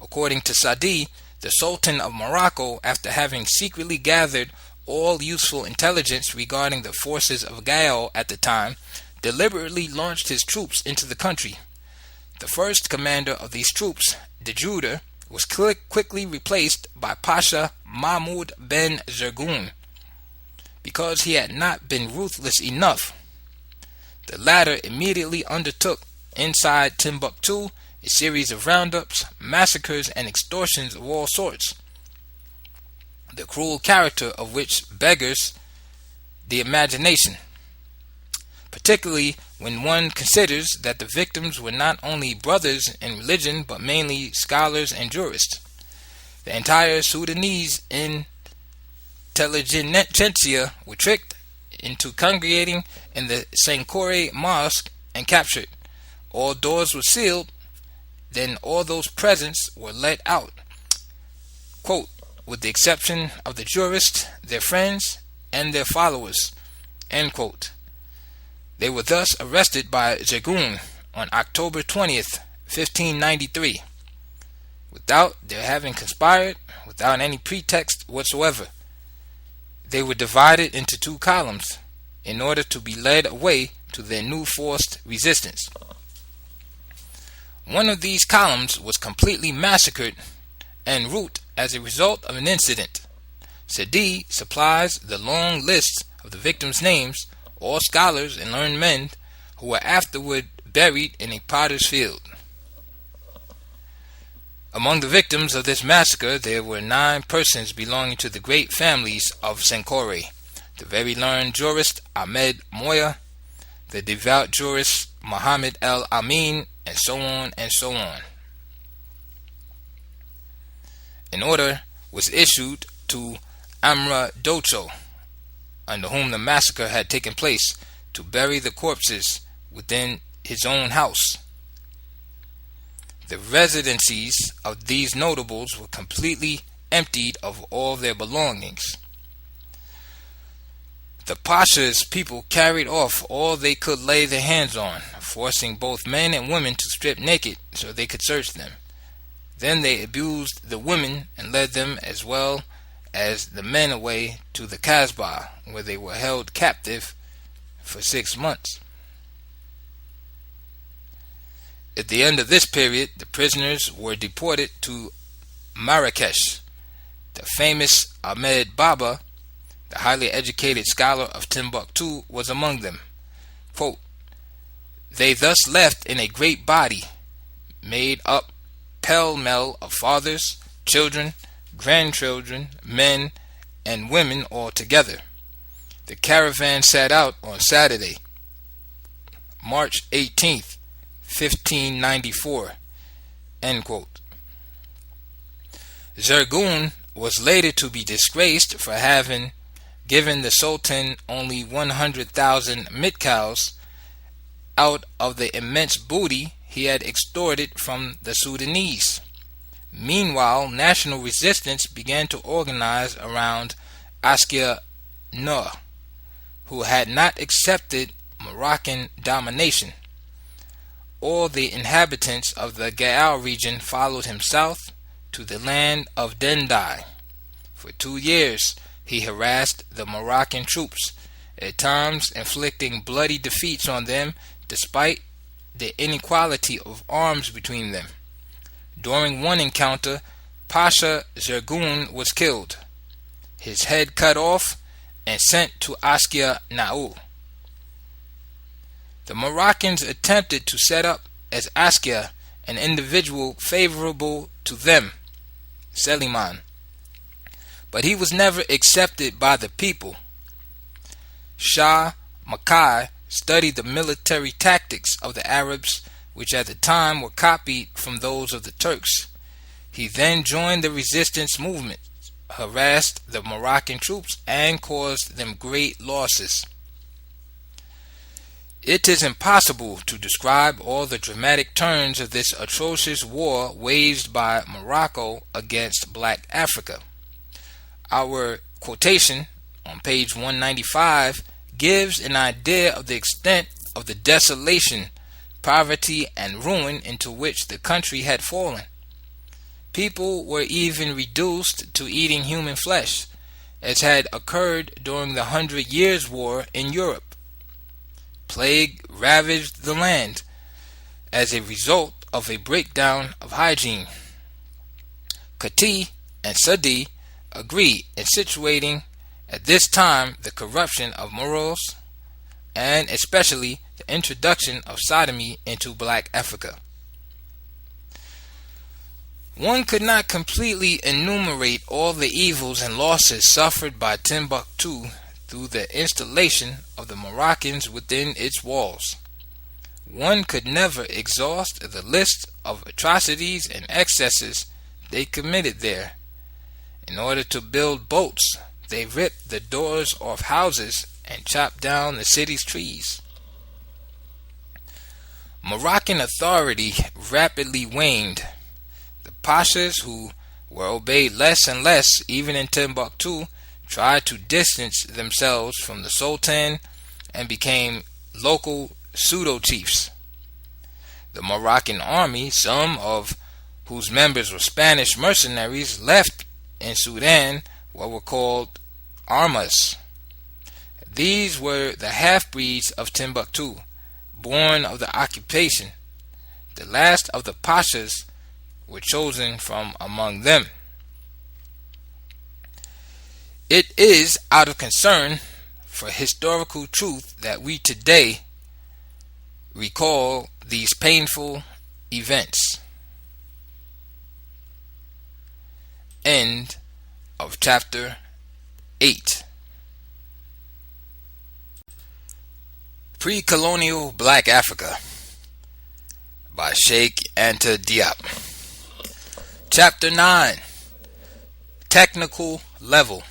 S1: According to Sadi, the Sultan of Morocco, after having secretly gathered all useful intelligence regarding the forces of Gael at the time, deliberately launched his troops into the country. The first commander of these troops, de Juder, was quickly replaced by Pasha Mahmud ben Zergun, because he had not been ruthless enough. The latter immediately undertook, inside Timbuktu, a series of roundups, massacres, and extortions of all sorts, the cruel character of which beggars the imagination, particularly when one considers that the victims were not only brothers in religion but mainly scholars and jurists. The entire Sudanese intelligentsia were tricked into congregating in the Sankore Mosque and captured. All doors were sealed. then all those present were let out, quote, with the exception of the jurists, their friends, and their followers, end quote. They were thus arrested by Zagun on October 20th, 1593, without their having conspired, without any pretext whatsoever. They were divided into two columns in order to be led away to their new forced resistance. One of these columns was completely massacred en route as a result of an incident. Sadi supplies the long lists of the victims' names, all scholars and learned men who were afterward buried in a potter's field. Among the victims of this massacre there were 9 persons belonging to the great families of Senkore: the very learned jurist Ahmed Moya, the devout jurist Muhammad el-Amin, and so on and so on. An order was issued to Amra Docho, under whom the massacre had taken place, to bury the corpses within his own house. The residencies of these notables were completely emptied of all their belongings. The Pasha's people carried off all they could lay their hands on, forcing both men and women to strip naked so they could search them. Then they abused the women and led them as well as the men away to the Kasbah, where they were held captive for 6 months. At the end of this period, the prisoners were deported to Marrakesh. The famous Ahmed Baba, the highly educated scholar of Timbuktu, was among them. Quote, they thus left in a great body, made up pell-mell of fathers, children, grandchildren, men, and women all together. The caravan set out on Saturday, March 18th, 1594, end quote. Zergun was later to be disgraced for having given the Sultan only 100,000 mitkals out of the immense booty he had extorted from the Sudanese. Meanwhile, national resistance began to organize around Askia Nur, who had not accepted Moroccan domination. All the inhabitants of the Gaal region followed him south to the land of Dendai. For 2 years he harassed the Moroccan troops, at times inflicting bloody defeats on them despite the inequality of arms between them. During one encounter, Pasha Zergun was killed, his head cut off and sent to Askia Naou. The Moroccans attempted to set up as Askia an individual favorable to them, Seliman, but he was never accepted by the people. Shah Makai studied the military tactics of the Arabs, which at the time were copied from those of the Turks. He then joined the resistance movement, harassed the Moroccan troops, and caused them great losses. It is impossible to describe all the dramatic turns of this atrocious war waged by Morocco against Black Africa. Our quotation on page 195 gives an idea of the extent of the desolation, poverty, and ruin into which the country had fallen. People were even reduced to eating human flesh, as had occurred during the 100 Years' War in Europe. Plague ravaged the land as a result of a breakdown of hygiene. Kati and Sadi agree in situating at this time the corruption of morals and especially the introduction of sodomy into Black Africa. One could not completely enumerate all the evils and losses suffered by Timbuktu through the installation of the Moroccans within its walls. One could never exhaust the list of atrocities and excesses they committed there. In order to build boats, they ripped the doors off houses and chopped down the city's trees. Moroccan authority rapidly waned. The pashas, who were obeyed less and less even in Timbuktu, tried to distance themselves from the Sultan and became local pseudo-chiefs. The Moroccan army, some of whose members were Spanish mercenaries, left in Sudan what were called armas. These were the half-breeds of Timbuktu, born of the occupation. The last of the pashas were chosen from among them. It is out of concern for historical truth that we today recall these painful events. End of chapter 8. Precolonial Black Africa by Cheikh Anta Diop. Chapter 9. Technical Level.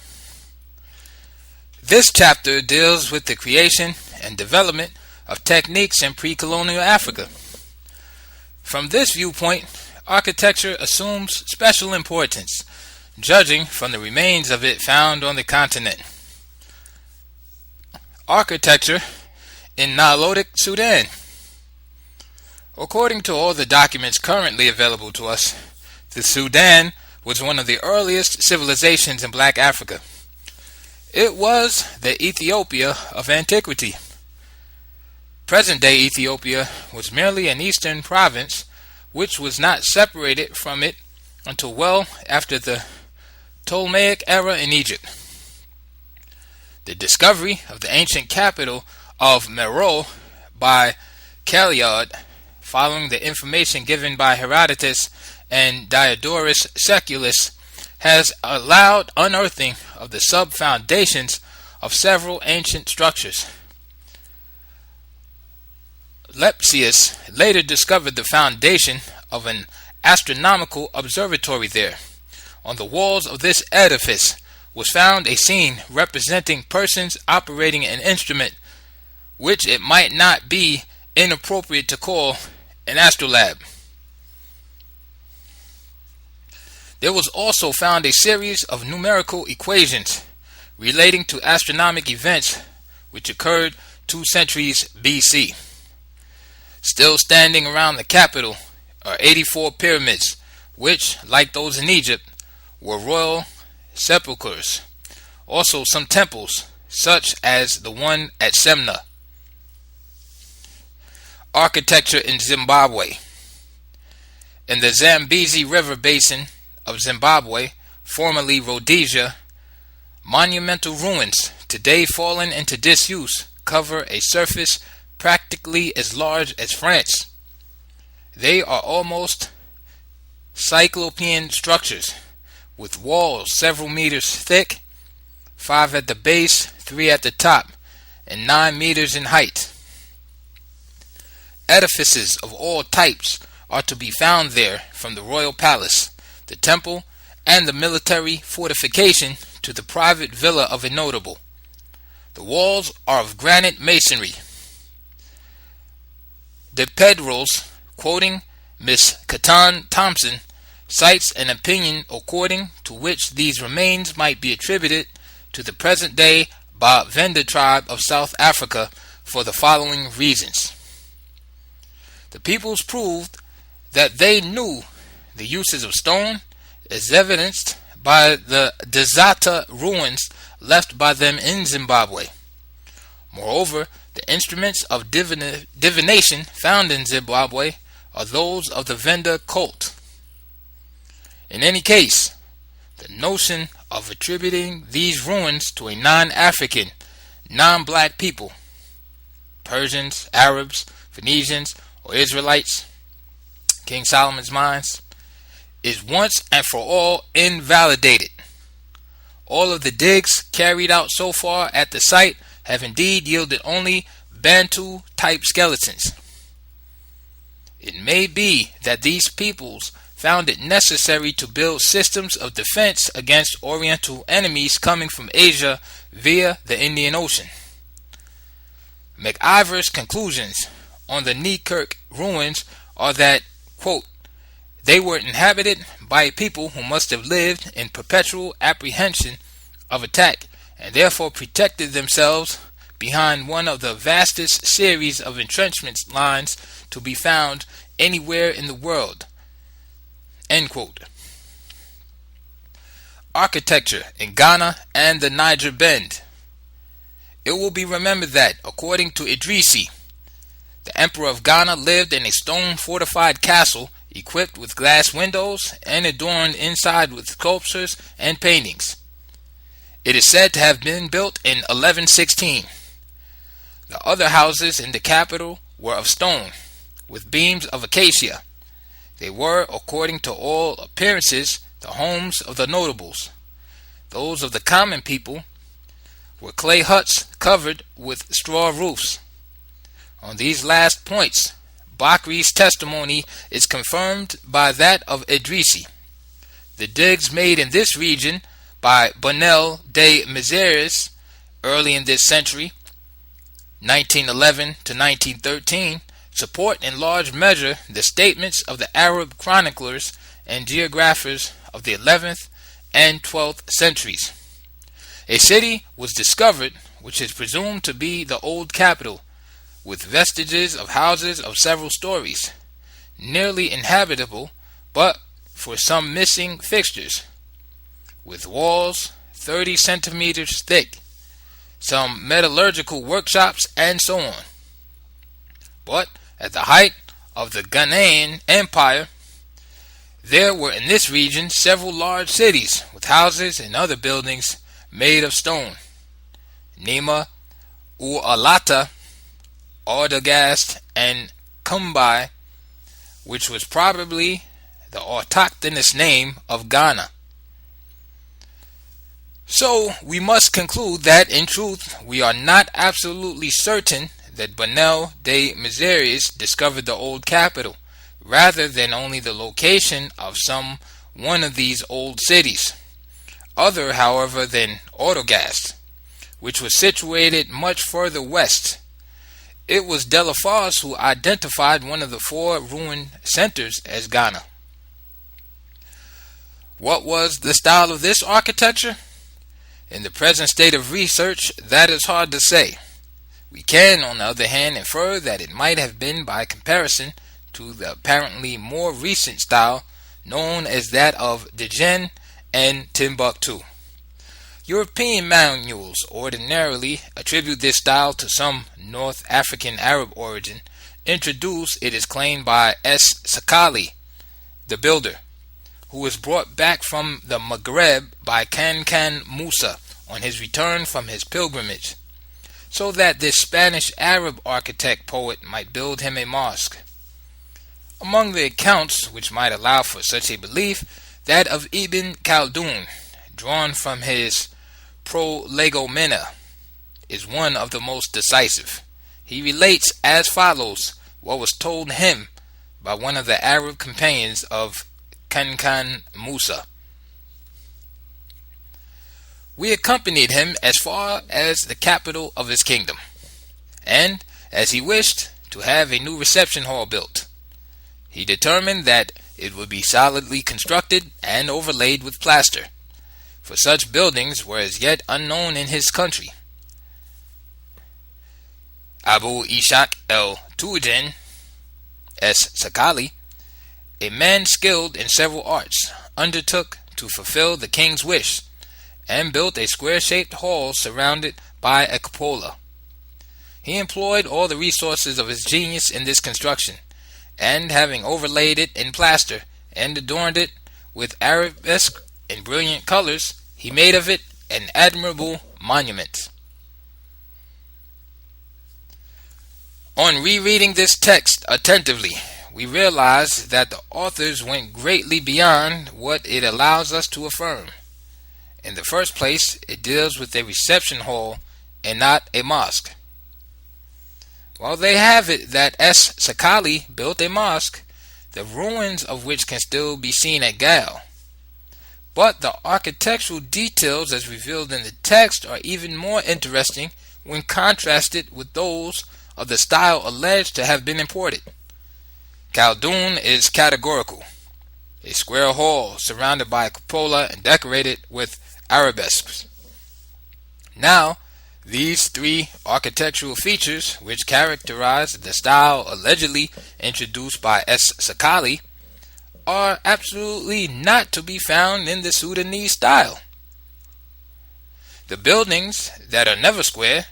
S1: This chapter deals with the creation and development of techniques in pre-colonial Africa. From this viewpoint, architecture assumes special importance, judging from the remains of it found on the continent. Architecture in Nilotic Sudan. According to all the documents currently available to us, the Sudan was one of the earliest civilizations in Black Africa. It was the Ethiopia of antiquity. Present-day Ethiopia was merely an eastern province which was not separated from it until well after the Ptolemaic era in Egypt. The discovery of the ancient capital of Meroe by Caeliod, following the information given by Herodotus and Diodorus Siculus, has allowed unearthing of the sub-foundations of several ancient structures. Lepsius later discovered the foundation of an astronomical observatory there. On the walls of this edifice was found a scene representing persons operating an instrument which it might not be inappropriate to call an astrolabe. There was also found a series of numerical equations relating to astronomic events which occurred 2 centuries BC. Still standing around the capital are 84 pyramids, which, like those in Egypt, were royal sepulchres. Also some temples, such as the one at Semna. Architecture in Zimbabwe. In the Zambezi River basin of Zimbabwe, formerly Rhodesia, monumental ruins, today fallen into disuse, cover a surface practically as large as France. They are almost cyclopean structures, with walls several meters thick, 5 at the base, 3 at the top, and 9 meters in height. Edifices of all types are to be found there, from the royal palace, the temple, and the military fortification to the private villa of a notable. The walls are of granite masonry. De Pedros, quoting Miss Catan Thompson, cites an opinion according to which these remains might be attributed to the present-day Bavenda tribe of South Africa for the following reasons. The peoples proved that they knew the uses of stone, as evidenced by the Dzata ruins left by them in Zimbabwe. Moreover, the instruments of divination found in Zimbabwe are those of the Venda cult. In any case, the notion of attributing these ruins to a non-African, non-black people, Persians, Arabs, Phoenicians, or Israelites, King Solomon's mines, is once and for all invalidated. All of the digs carried out so far at the site have indeed yielded only Bantu-type skeletons. It may be that these peoples found it necessary to build systems of defense against Oriental enemies coming from Asia via the Indian Ocean. McIver's conclusions on the Neekirk ruins are that, quote, they were inhabited by a people who must have lived in perpetual apprehension of attack and therefore protected themselves behind one of the vastest series of entrenchment lines to be found anywhere in the world. End quote. Architecture in Ghana and the Niger Bend. It will be remembered that, according to Idrisi, the Emperor of Ghana lived in a stone-fortified castle equipped with glass windows and adorned inside with sculptures and paintings. It is said to have been built in 1116. The other houses in the capital were of stone, with beams of acacia. They were, according to all appearances, the homes of the notables. Those of the common people were clay huts covered with straw roofs. On these last points, Bakri's testimony is confirmed by that of Idrisi. The digs made in this region by Vlll de Miseres early in this century, 1911 to 1913, support in large measure the statements of the Arab chroniclers and geographers of the 11th and 12th centuries. A city was discovered which is presumed to be the old capital, with vestiges of houses of several stories, nearly inhabitable but for some missing fixtures, with walls 30 centimeters thick, some metallurgical workshops, and so on. But at the height of the Ghanaian Empire, there were in this region several large cities with houses and other buildings made of stone. Nema, Ualata, Ardagast, and Kumbai, which was probably the autochthonous name of Ghana. So we must conclude that in truth we are not absolutely certain that Vlll de Miseres discovered the old capital, rather than only the location of some one of these old cities. Other, however, than Ardagast, which was situated much further west. It was Delafosse who identified one of the four ruined centers as Ghana. What was the style of this architecture? In the present state of research, that is hard to say. We can, on the other hand, infer that it might have been by comparison to the apparently more recent style known as that of Djenne and Timbuktu. European manuals ordinarily attribute this style to some North African Arab origin, introduced, it is claimed, by S. Sakali, the builder, who was brought back from the Maghreb by Kankan Musa on his return from his pilgrimage, so that this Spanish Arab architect poet might build him a mosque. Among the accounts which might allow for such a belief, that of Ibn Khaldun, drawn from his Prolegomena, is one of the most decisive. He relates as follows what was told him by one of the Arab companions of Kankan Musa. We accompanied him as far as the capital of his kingdom, and, as he wished to have a new reception hall built, he determined that it would be solidly constructed and overlaid with plaster, for such buildings were as yet unknown in his country. Abu Ishaq el-Tujen, S. Sakali, a man skilled in several arts, undertook to fulfill the king's wish, and built a square-shaped hall surrounded by a cupola. He employed all the resources of his genius in this construction, and having overlaid it in plaster and adorned it with arabesque and brilliant colors, he made of it an admirable monument. On rereading this text attentively, we realize that the authors went greatly beyond what it allows us to affirm. In the first place, it deals with a reception hall and not a mosque. While they have it that S. Sakali built a mosque, the ruins of which can still be seen at Gal. But the architectural details as revealed in the text are even more interesting when contrasted with those of the style alleged to have been imported. Khaldoun is categorical: a square hall surrounded by a cupola and decorated with arabesques. Now, these three architectural features, which characterize the style allegedly introduced by S. Sakali, are absolutely not to be found in the Sudanese style. The buildings that are never square,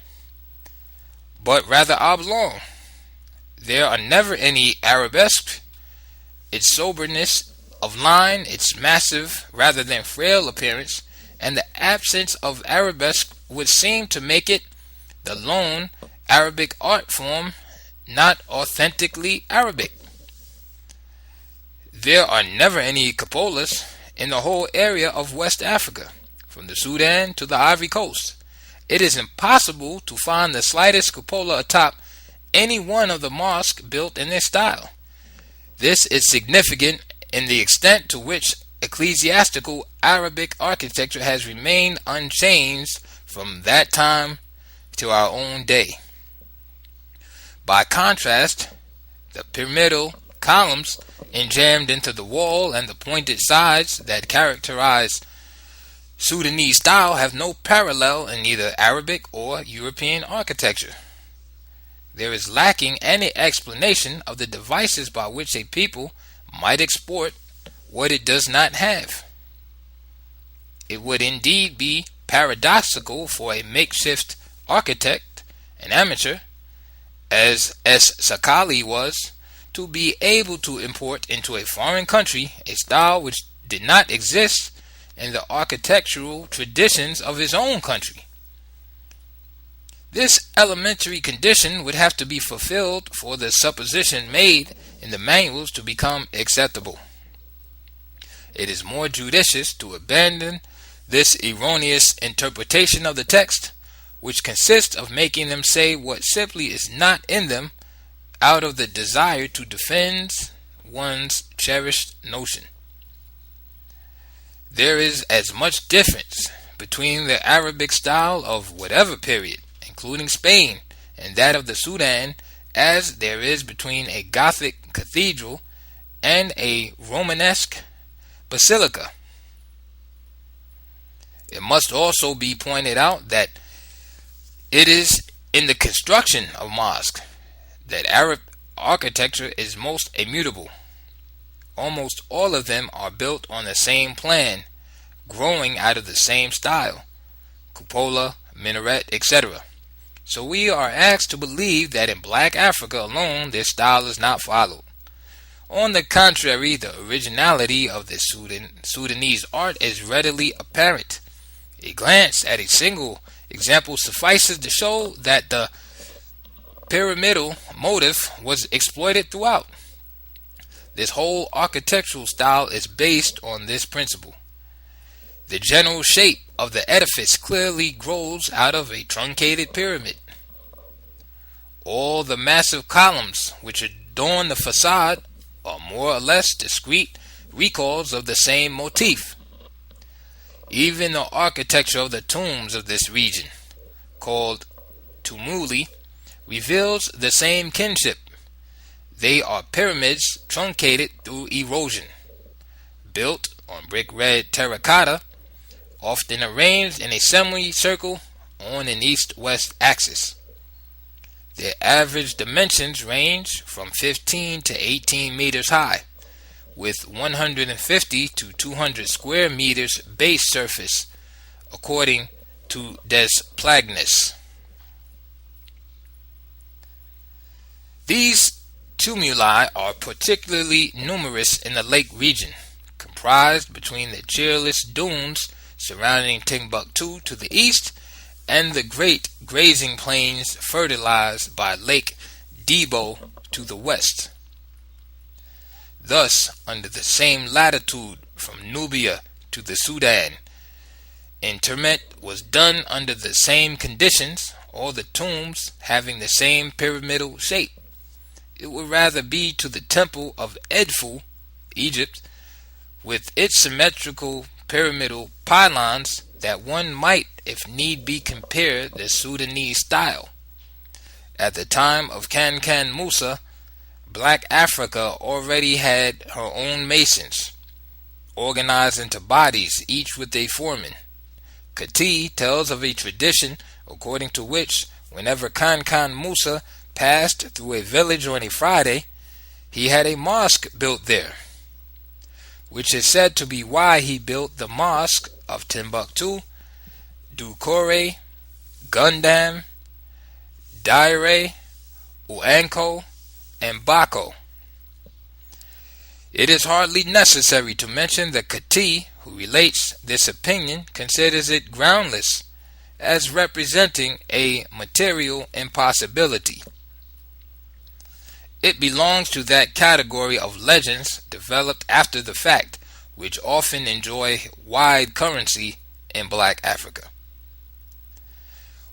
S1: but rather oblong. There are never any arabesques. Its soberness of line, its massive rather than frail appearance, and the absence of arabesque would seem to make it the lone Arabic art form not authentically Arabic. There are never any cupolas in the whole area of West Africa, from the Sudan to the Ivory Coast. It is impossible to find the slightest cupola atop any one of the mosques built in this style. This is significant in the extent to which ecclesiastical Arabic architecture has remained unchanged from that time to our own day. By contrast, the pyramidal columns enjambed into the wall and the pointed sides that characterize Sudanese style have no parallel in either Arabic or European architecture. There is lacking any explanation of the devices by which a people might export what it does not have. It would indeed be paradoxical for a makeshift architect, an amateur, as S. Sakali was, to be able to import into a foreign country a style which did not exist in the architectural traditions of his own country. This elementary condition would have to be fulfilled for the supposition made in the manuals to become acceptable. It is more judicious to abandon this erroneous interpretation of the text, which consists of making them say what simply is not in them out of the desire to defend one's cherished notion. There is as much difference between the Arabic style of whatever period, including Spain, and that of the Sudan, as there is between a Gothic cathedral and a Romanesque basilica. It must also be pointed out that it is in the construction of mosques that Arab architecture is most immutable. Almost all of them are built on the same plan, growing out of the same style, cupola, minaret, etc. So we are asked to believe that in Black Africa alone this style is not followed. On the contrary, the originality of the Sudanese art is readily apparent. A glance at a single example suffices to show that the pyramidal motif was exploited throughout. This whole architectural style is based on this principle. The general shape of the edifice clearly grows out of a truncated pyramid. All the massive columns which adorn the facade are more or less discrete recalls of the same motif. Even the architecture of the tombs of this region, called tumuli, reveals the same kinship. They are pyramids truncated through erosion, built on brick red terracotta, often arranged in a semicircle on an east-west axis. Their average dimensions range from 15 to 18 meters high, with 150 to 200 square meters base surface, according to Des Plagnus. These tumuli are particularly numerous in the lake region, comprised between the cheerless dunes surrounding Timbuktu to the east and the great grazing plains fertilized by Lake Debo to the west. Thus, under the same latitude from Nubia to the Sudan, interment was done under the same conditions, all the tombs having the same pyramidal shape. It would rather be to the temple of Edfu, Egypt, with its symmetrical pyramidal pylons, that one might, if need be, compare the Sudanese style. at the time of Kankan Musa, Black Africa already had her own masons, organized into bodies, each with a foreman. Kati tells of a tradition according to which, whenever Kankan Musa passed through a village on a Friday, he had a mosque built there, which is said to be why he built the mosque of Timbuktu, Dukore, Gundam, Daire, Uanko, and Bako. It is hardly necessary to mention that Kati, who relates this opinion, considers it groundless as representing a material impossibility. It belongs to that category of legends developed after the fact, which often enjoy wide currency in Black Africa.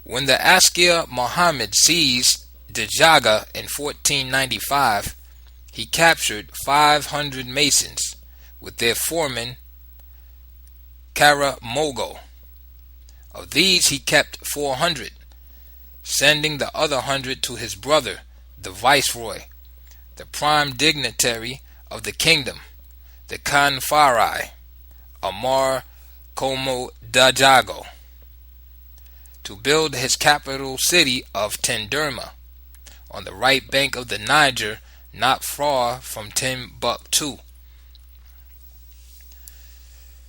S1: When the Askir Muhammad seized Djaga in 1495, he captured 500 masons with their foreman Karamogo. Of these he kept 400, sending the other 100 to his brother, the viceroy, the prime dignitary of the kingdom, the Kanfarai, Amar Komo Dajago, to build his capital city of Tenderma, on the right bank of the Niger, not far from Timbuktu.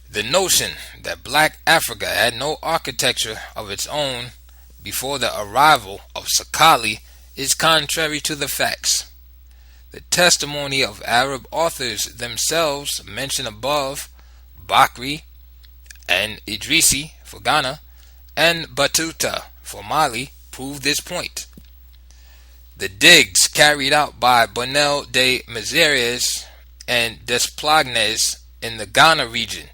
S1: The notion that Black Africa had no architecture of its own before the arrival of Sakali is contrary to the facts. The testimony of Arab authors themselves mentioned above, Bakri and Idrisi for Ghana, and Batuta for Mali, prove this point. The digs carried out by Bonel de Mezeres and Desplanges in the Ghana region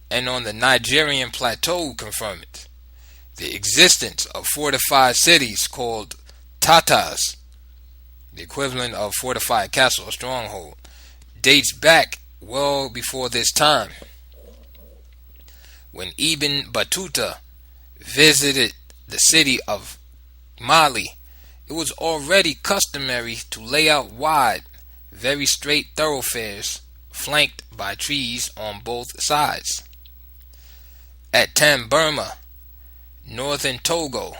S1: and on the Nigerian plateau confirm it. The existence of fortified cities called Tatas, the equivalent of fortified castle or stronghold, dates back well before this time. When Ibn Battuta visited the city of Mali, it was already customary to lay out wide, very straight thoroughfares flanked by trees on both sides. At Tamburma, northern Togo,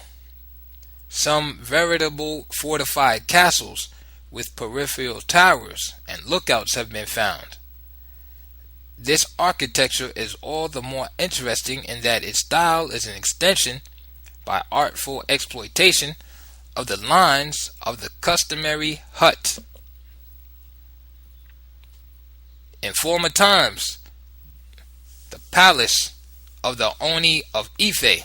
S1: some veritable fortified castles with peripheral towers and lookouts have been found. This architecture is all the more interesting in that its style is an extension, by artful exploitation, of the lines of the customary hut. In former times, the palace of the Oni of Ife,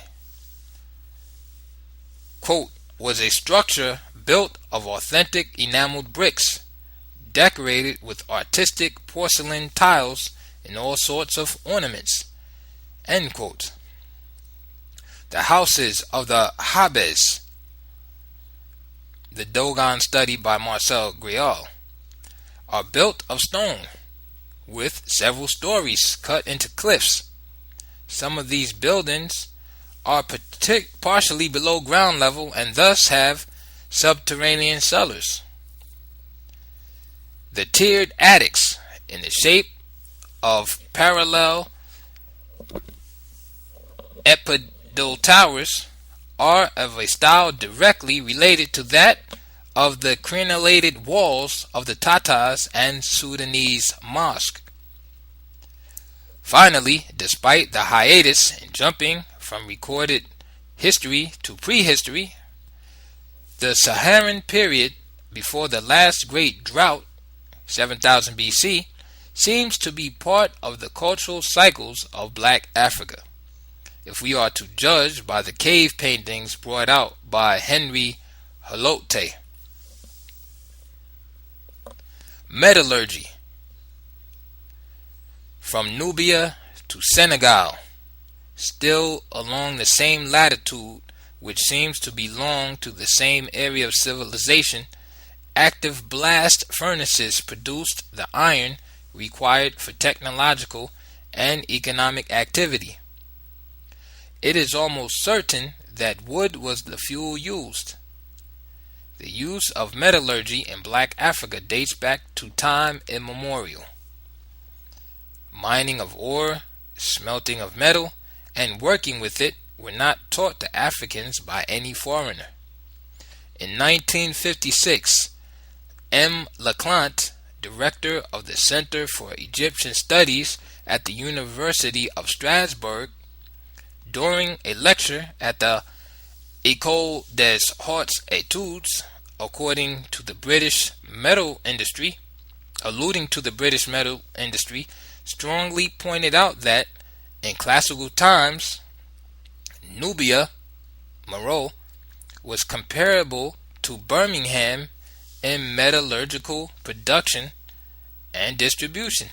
S1: quote, was a structure built of authentic enameled bricks, decorated with artistic porcelain tiles and all sorts of ornaments, end quote. The houses of the Habes, the Dogon study by Marcel Grial, are built of stone, with several stories cut into cliffs. Some of these buildings are partially below ground level and thus have subterranean cellars. The tiered attics, in the shape of parallel epidal towers, are of a style directly related to that of the crenellated walls of the Tatars and Sudanese mosque. Finally, despite the hiatus in jumping from recorded history to prehistory, the Saharan period before the last great drought, 7000 BC, seems to be part of the cultural cycles of Black Africa, if we are to judge by the cave paintings brought out by Henry Halote. Metallurgy. From Nubia to Senegal, still along the same latitude, which seems to belong to the same area of civilization, active blast furnaces produced the iron required for technological and economic activity. It is almost certain that wood was the fuel used. The use of metallurgy in black Africa dates back to time immemorial. Mining of ore, smelting of metal, and working with it were not taught to Africans by any foreigner. In 1956, M. Leclant, director of the Center for Egyptian Studies at the University of Strasbourg, during a lecture at the École des Hautes Études, alluding to the British metal industry, strongly pointed out that in classical times, Nubia, Meroe, was comparable to Birmingham in metallurgical production and distribution.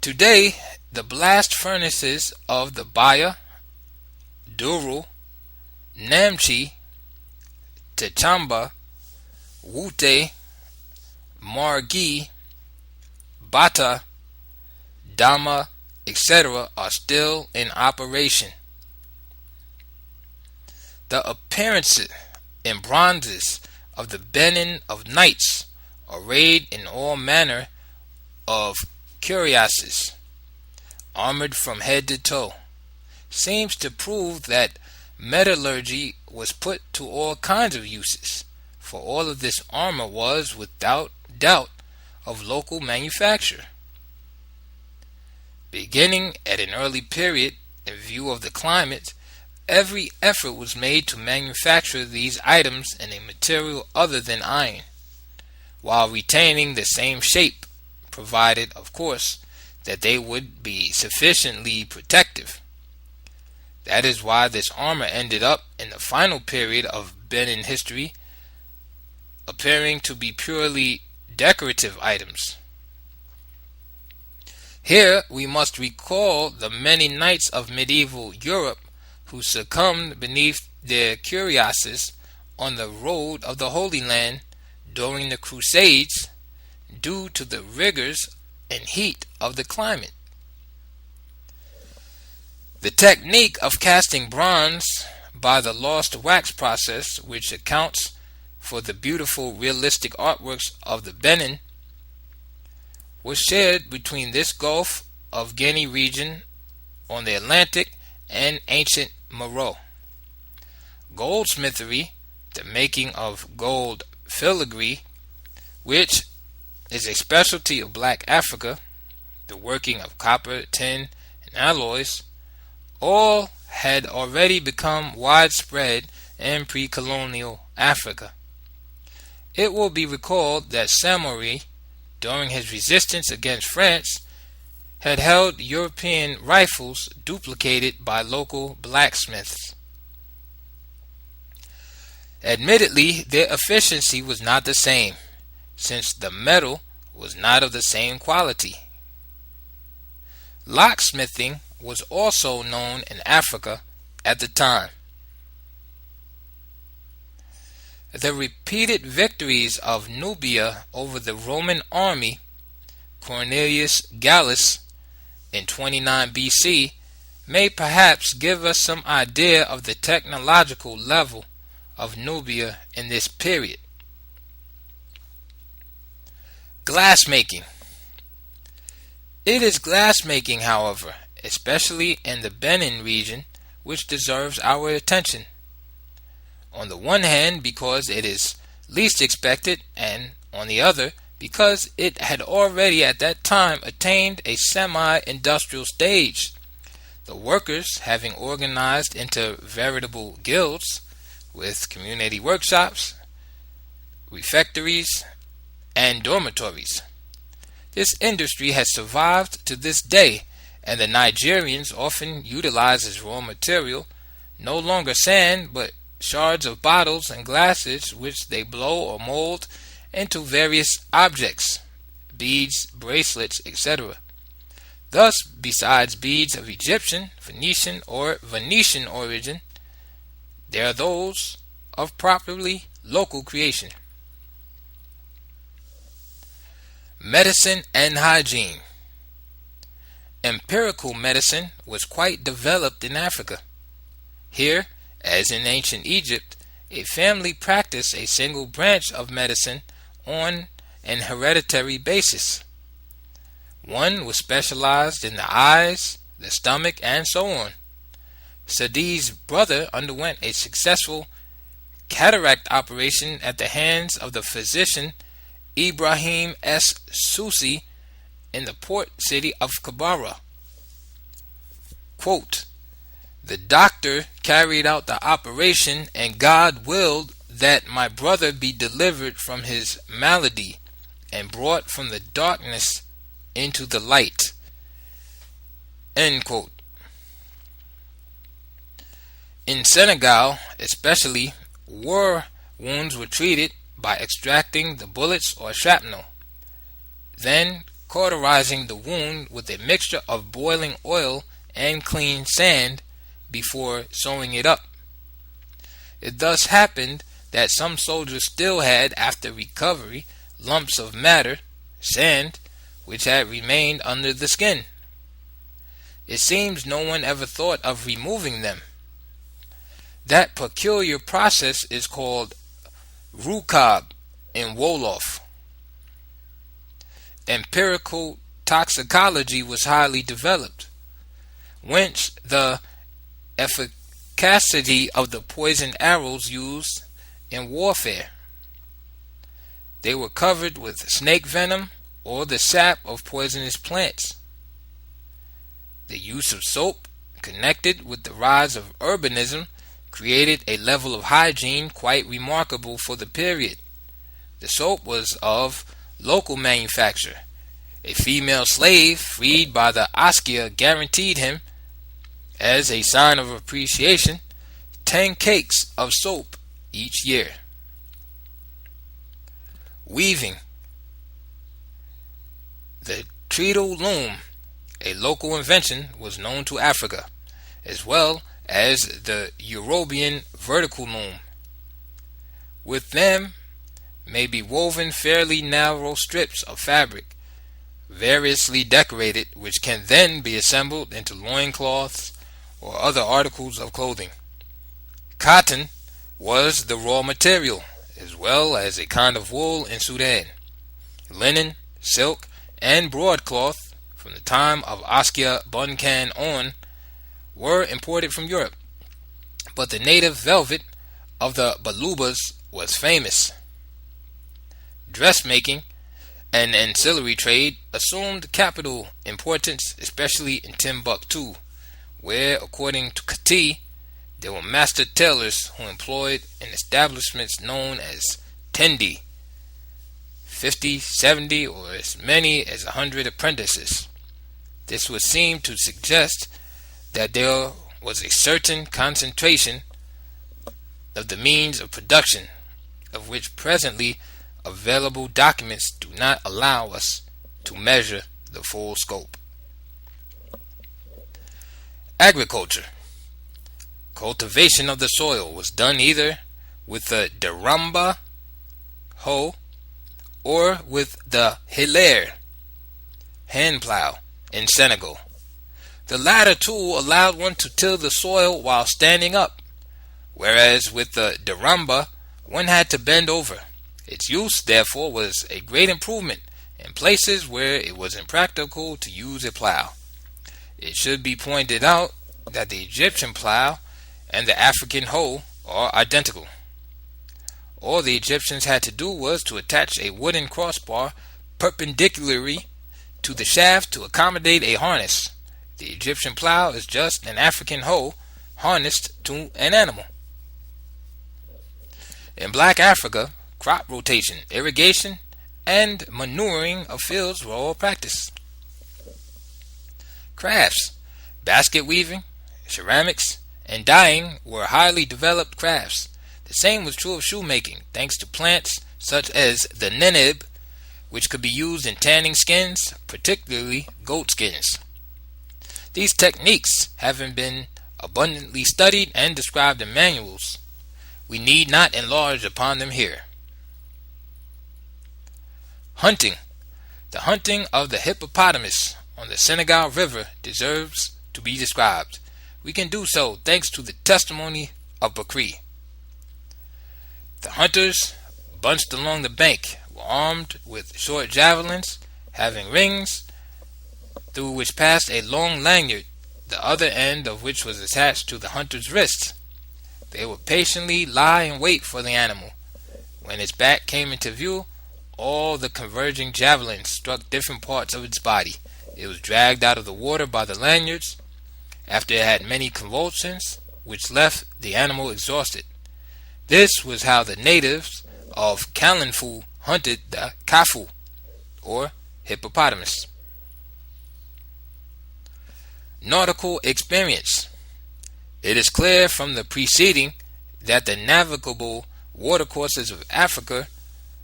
S1: Today, the blast furnaces of the Baya, Duru, Namche, Techamba, Wute, Margi, Bata, Dama, etc. are still in operation. The appearances in bronzes of the Benin of knights arrayed in all manner of cuirasses, armored from head to toe, seems to prove that metallurgy was put to all kinds of uses, for all of this armor was, without doubt, of local manufacture. Beginning at an early period, in view of the climate, every effort was made to manufacture these items in a material other than iron, while retaining the same shape, provided, of course, that they would be sufficiently protective. That is why this armor ended up in the final period of Benin history appearing to be purely decorative items. Here we must recall the many knights of medieval Europe who succumbed beneath their cuirasses on the road of the Holy Land during the Crusades due to the rigors and heat of the climate. The technique of casting bronze by the lost wax process, which accounts for the beautiful realistic artworks of the Benin, was shared between this Gulf of Guinea region on the Atlantic and ancient Meroe. Goldsmithery, the making of gold filigree, which is a specialty of black Africa, the working of copper, tin, and alloys, all had already become widespread in pre-colonial Africa. It will be recalled that Samori, during his resistance against France, had held European rifles duplicated by local blacksmiths. Admittedly, their efficiency was not the same, since the metal was not of the same quality. Locksmithing was also known in Africa at the time. The repeated victories of Nubia over the Roman army, Cornelius Gallus, in 29 BC, may perhaps give us some idea of the technological level of Nubia in this period. Glassmaking. It is glassmaking, however, especially in the Benin region, which deserves our attention. On the one hand, because it is least expected, and on the other, because it had already at that time attained a semi-industrial stage, the workers having organized into veritable guilds with community workshops, refectories, and dormitories. This industry has survived to this day, and the Nigerians often utilize as raw material no longer sand but shards of bottles and glasses, which they blow or mold into various objects, beads, bracelets, etc. Thus, besides beads of Egyptian, Phoenician, or Venetian origin, there are those of properly local creation. Medicine and hygiene. Empirical medicine was quite developed in Africa. Here, as in ancient Egypt, a family practiced a single branch of medicine on an hereditary basis. One was specialized in the eyes, the stomach, and so on. Sadi's brother underwent a successful cataract operation at the hands of the physician Ibrahim S. Susi in the port city of Kabara. Quote, "The doctor carried out the operation, and God willed that my brother be delivered from his malady and brought from the darkness into the light." End quote. In Senegal, especially, war wounds were treated by extracting the bullets or shrapnel, then cauterizing the wound with a mixture of boiling oil and clean sand before sewing it up. It thus happened that some soldiers still had, after recovery, lumps of matter, sand, which had remained under the skin. It seems no one ever thought of removing them. That peculiar process is called rukab in Wolof. Empirical toxicology was highly developed, whence the efficacy of the poison arrows used in warfare. They were covered with snake venom or the sap of poisonous plants. The use of soap, connected with the rise of urbanism, created a level of hygiene quite remarkable for the period. The soap was of local manufacture. A female slave freed by the Askia guaranteed him, as a sign of appreciation, 10 cakes of soap each year. Weaving. The treadle loom, a local invention, was known to Africa, as well as the European vertical loom. With them may be woven fairly narrow strips of fabric, variously decorated, which can then be assembled into loincloths or other articles of clothing. Cotton was the raw material, as well as a kind of wool in Sudan. Linen, silk, and broadcloth, from the time of Askia Bunkan on, were imported from Europe, but the native velvet of the Balubas was famous. Dressmaking, an ancillary trade, assumed capital importance, especially in Timbuktu, where, according to Kati, there were master tailors who employed in establishments known as tendi, 50, 70, or as many as 100 apprentices. This would seem to suggest that there was a certain concentration of the means of production, of which presently available documents do not allow us to measure the full scope. Agriculture. Cultivation of the soil was done either with the deramba, hoe, or with the hilaire, hand plow, in Senegal. The latter tool allowed one to till the soil while standing up, whereas with the deramba one had to bend over. Its use, therefore, was a great improvement in places where it was impractical to use a plow. It should be pointed out that the Egyptian plow and the African hoe are identical. All the Egyptians had to do was to attach a wooden crossbar perpendicularly to the shaft to accommodate a harness. The Egyptian plow is just an African hoe harnessed to an animal. In Black Africa, crop rotation, irrigation, and manuring of fields were all practiced. Crafts, basket weaving, ceramics, and dyeing were highly developed crafts. The same was true of shoemaking, thanks to plants such as the neneb, which could be used in tanning skins, particularly goat skins. These techniques, having been abundantly studied and described in manuals, we need not enlarge upon them here. Hunting. The hunting of the hippopotamus on the Senegal River deserves to be described. We can do so thanks to the testimony of Bakri. The hunters, bunched along the bank, were armed with short javelins having rings through which passed a long lanyard, the other end of which was attached to the hunter's wrist. They would patiently lie in wait for the animal. When its back came into view, all the converging javelins struck different parts of its body. It was dragged out of the water by the lanyards after it had many convulsions, which left the animal exhausted. This was how the natives of Kalanfu hunted the kafu, or hippopotamus. Nautical Experience. It is clear from the preceding that the navigable watercourses of Africa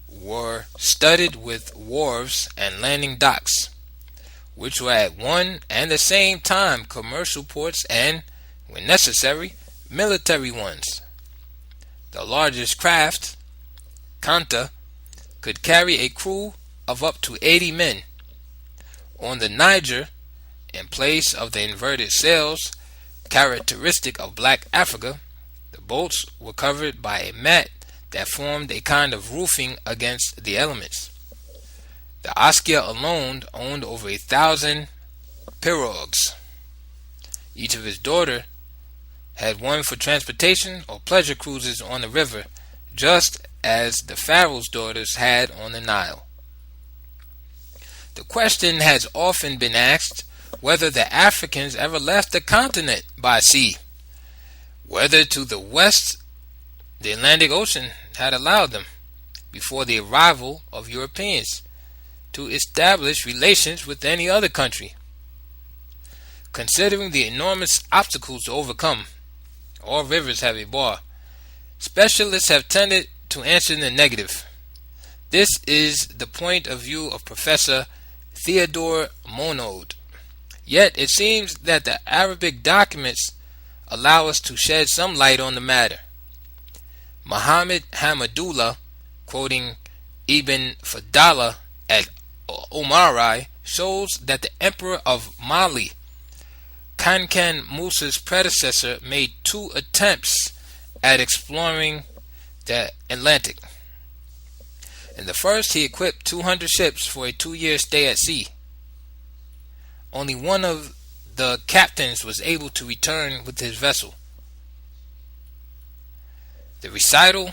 S1: were studded with wharves and landing docks, which were at one and the same time commercial ports and, when necessary, military ones. The largest craft, Kanta, could carry a crew of up to 80 men. On the Niger, in place of the inverted sails characteristic of black Africa, the boats were covered by a mat that formed a kind of roofing against the elements. The Askia alone owned over 1,000 pirogues. Each of his daughters had one for transportation or pleasure cruises on the river, just as the Pharaoh's daughters had on the Nile. The question has often been asked whether the Africans ever left the continent by sea, whether to the west the Atlantic Ocean had allowed them, before the arrival of Europeans, to establish relations with any other country. Considering the enormous obstacles to overcome, all rivers have a bar. Specialists have tended to answer in the negative. This is the point of view of Professor Theodore Monod. Yet it seems that the Arabic documents allow us to shed some light on the matter. Muhammad Hamadullah, quoting Ibn Fadala at Omari, shows that the emperor of Mali, Kankan Musa's predecessor, made 2 attempts at exploring the Atlantic. In the first, he equipped 200 ships for a 2-year stay at sea. Only one of the captains was able to return with his vessel. The recital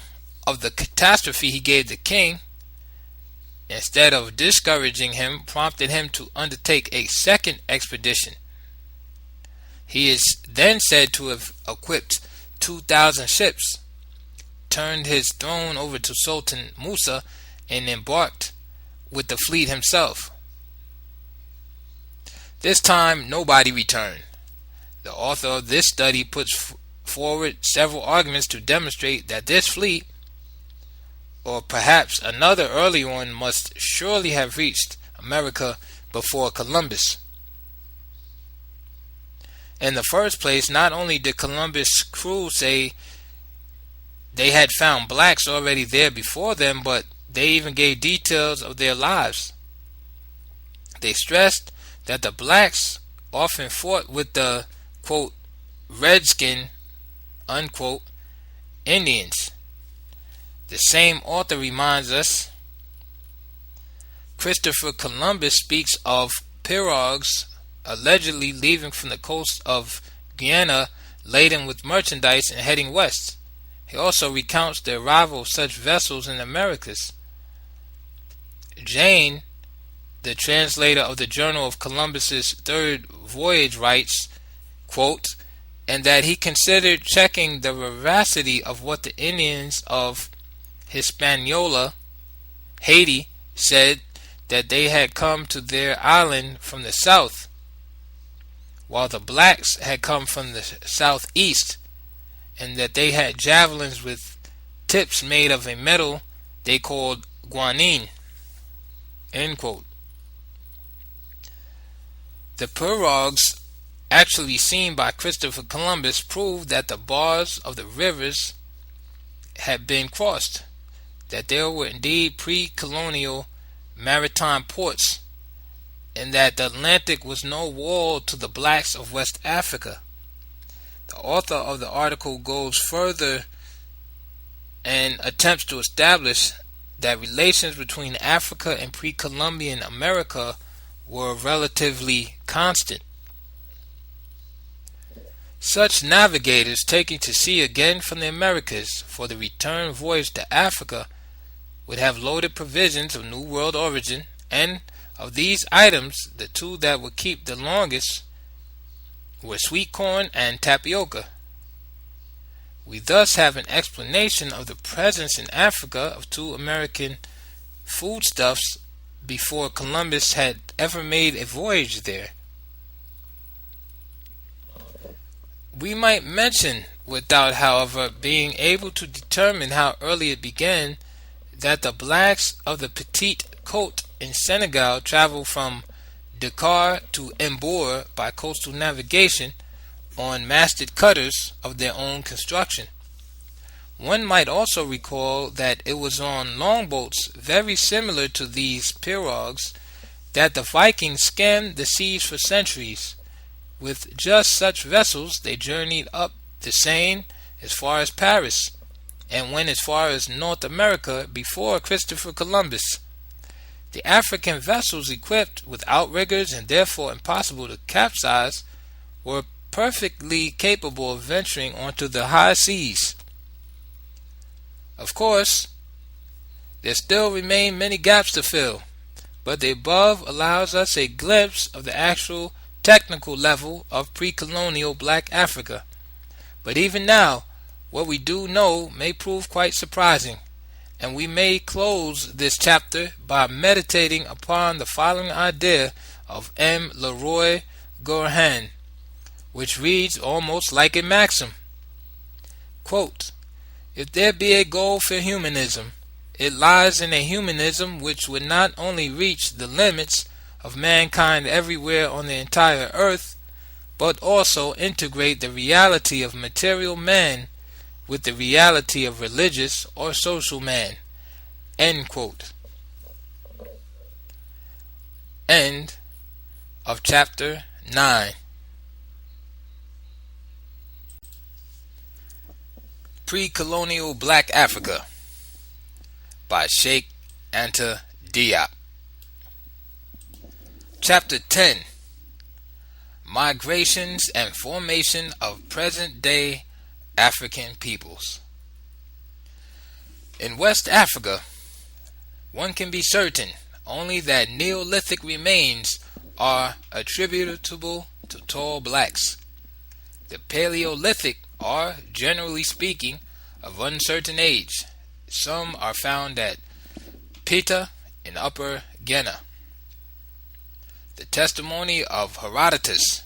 S1: of the catastrophe he gave the king, instead of discouraging him, prompted him to undertake a second expedition. He is then said to have equipped 2,000 ships, turned his throne over to Sultan Musa, and embarked with the fleet himself. This time, nobody returned. The author of this study puts forward several arguments to demonstrate that this fleet, or perhaps another early one, must surely have reached America before Columbus. In the first place, not only did Columbus' crew say they had found blacks already there before them, but they even gave details of their lives. They stressed that the blacks often fought with the, quote, redskin, unquote, Indians. The same author reminds us, Christopher Columbus speaks of pirogues allegedly leaving from the coast of Guyana laden with merchandise and heading west. He also recounts the arrival of such vessels in the Americas. Jane, the translator of the Journal of Columbus's third voyage, writes, quote, and that he considered checking the veracity of what the Indians of Hispaniola, Haiti, said, that they had come to their island from the south, while the blacks had come from the southeast, and that they had javelins with tips made of a metal they called guanine. End quote. The pirogues actually seen by Christopher Columbus proved that the bars of the rivers had been crossed, that there were indeed pre-colonial maritime ports, and that the Atlantic was no wall to the blacks of West Africa. The author of the article goes further and attempts to establish that relations between Africa and pre-Columbian America were relatively constant. Such navigators taking to sea again from the Americas for the return voyage to Africa would have loaded provisions of New World origin, and of these items, the two that would keep the longest were sweet corn and tapioca. We thus have an explanation of the presence in Africa of two American foodstuffs before Columbus had ever made a voyage there. We might mention, without however being able to determine how early it began, that the blacks of the Petite Côte in Senegal traveled from Dakar to Mbour by coastal navigation on masted cutters of their own construction. One might also recall that it was on longboats very similar to these pirogues that the Vikings scanned the seas for centuries. With just such vessels they journeyed up the Seine as far as Paris, and went as far as North America before Christopher Columbus. The African vessels equipped with outriggers and therefore impossible to capsize were perfectly capable of venturing onto the high seas. Of course, there still remain many gaps to fill, but the above allows us a glimpse of the actual technical level of pre-colonial black Africa. But even now, what we do know may prove quite surprising, and we may close this chapter by meditating upon the following idea of M. Leroy Gourhan, which reads almost like a maxim. Quote, "If there be a goal for humanism, it lies in a humanism which would not only reach the limits of mankind everywhere on the entire earth, but also integrate the reality of material man with the reality of religious or social man." End quote. End of chapter 9. Pre-Colonial Black Africa by Cheikh Anta Diop. Chapter 10. Migrations and Formation of Present-Day African Peoples. In West Africa, one can be certain only that Neolithic remains are attributable to tall blacks. The Paleolithic are, generally speaking, of uncertain age. Some are found at Pita in Upper Ghana. The testimony of Herodotus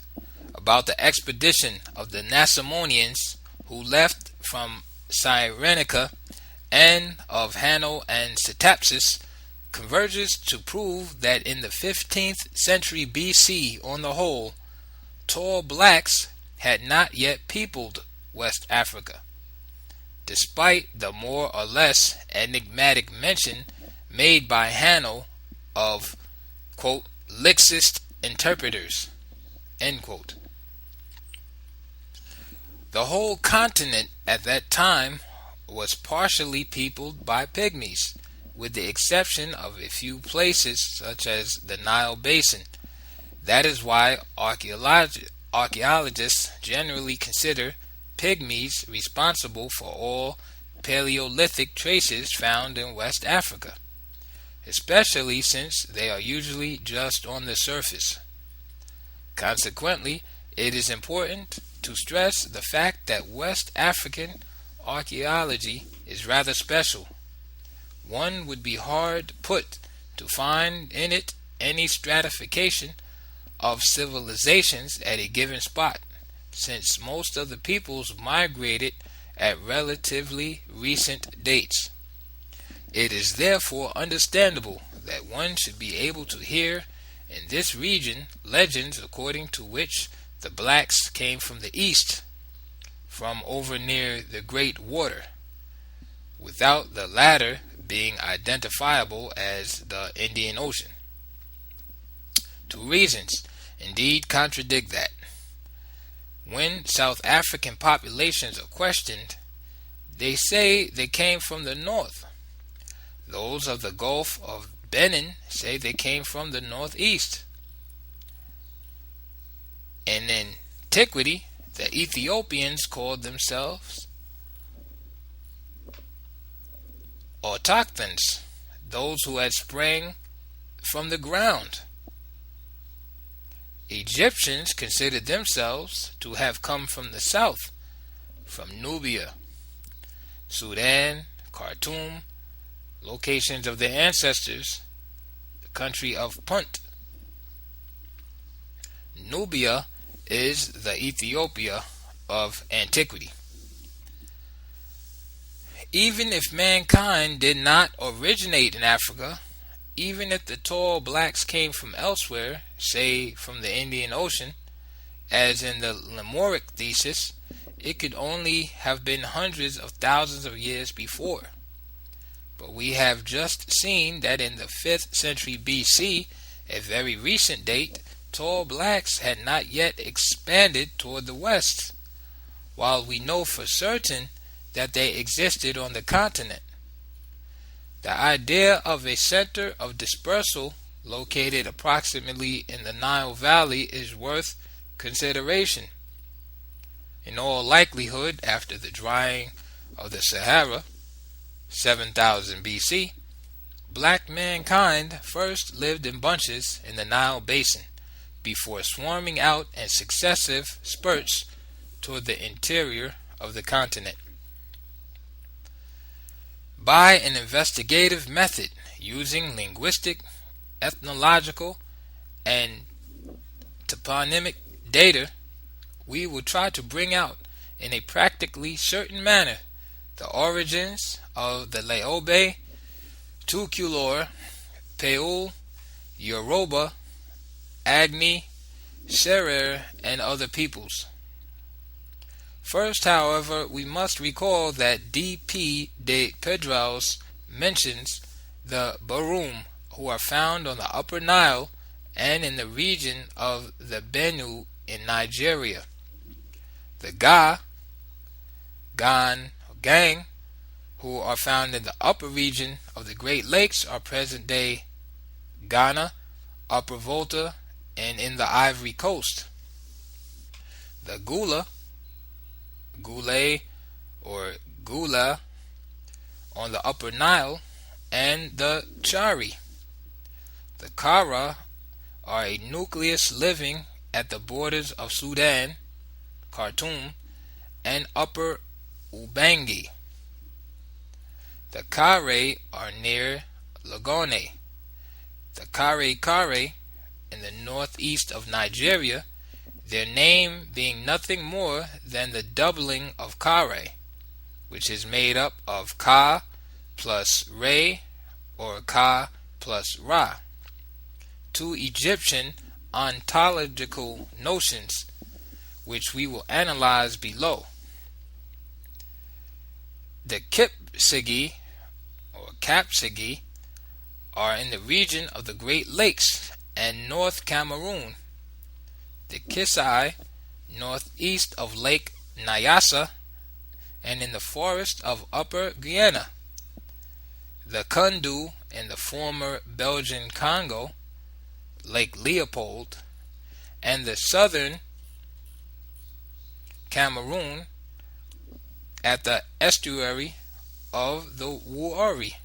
S1: about the expedition of the Nasamonians who left from Cyrenaica and of Hanno and Ctesippus converges to prove that in the 15th century BC, on the whole, tall blacks had not yet peopled West Africa, despite the more or less enigmatic mention made by Hanno of, quote, Lixist interpreters, end quote. The whole continent at that time was partially peopled by pygmies, with the exception of a few places such as the Nile Basin. That is why archaeologists generally consider pygmies responsible for all Paleolithic traces found in West Africa, especially since they are usually just on the surface. Consequently, it is important to stress the fact that West African archaeology is rather special. One would be hard put to find in it any stratification of civilizations at a given spot, since most of the peoples migrated at relatively recent dates. It is therefore understandable that one should be able to hear in this region legends according to which the blacks came from the east, from over near the Great Water, without the latter being identifiable as the Indian Ocean. Two reasons indeed contradict that. When South African populations are questioned, They say they came from the north. Those of the Gulf of Benin say they came from the northeast. In antiquity, the Ethiopians called themselves autochthons, those who had sprang from the ground. Egyptians considered themselves to have come from the south, from Nubia, Sudan, Khartoum, locations of their ancestors, the country of Punt. Nubia is the Ethiopia of antiquity. Even if mankind did not originate in Africa, even if the tall blacks came from elsewhere, say from the Indian Ocean, as in the Lemuric thesis, it could only have been hundreds of thousands of years before. But we have just seen that in the 5th century BC, a very recent date, tall blacks had not yet expanded toward the west, while we know for certain that they existed on the continent. The idea of a center of dispersal located approximately in the Nile Valley is worth consideration. In all likelihood, after the drying of the Sahara, 7000 BC, black mankind first lived in bunches in the Nile basin before swarming out in successive spurts toward the interior of the continent. By an investigative method using linguistic, ethnological, and toponymic data, we will try to bring out in a practically certain manner the origins of the Laobc, Tuculor, Vlll, Yoruba, Agni, Sherif, and other peoples. First, however, we must recall that D.P. de Pedros mentions the Barnum, who are found on the Upper Nile and in the region of the Benue in Nigeria. The Gang, who are found in the upper region of the Great Lakes, are present-day Ghana, Upper Volta, and in the Ivory Coast. The Gule, or Gula, on the Upper Nile, and the Chari. The Kara are a nucleus living at the borders of Sudan, Khartoum, and Upper Ubangi. The Kare are near Lagone. The Kare in the northeast of Nigeria, their name being nothing more than the doubling of Kare, which is made up of Ka plus Re or Ka plus Ra, two Egyptian ontological notions which we will analyze below. The Kipsigi or Kapsigi are in the region of the Great Lakes and North Cameroon. The Kisai northeast of Lake Nyassa and in the forest of Upper Guyana. The Kundu in the former Belgian Congo, Lake Leopold, and the southern Cameroon at the estuary of the Wuori.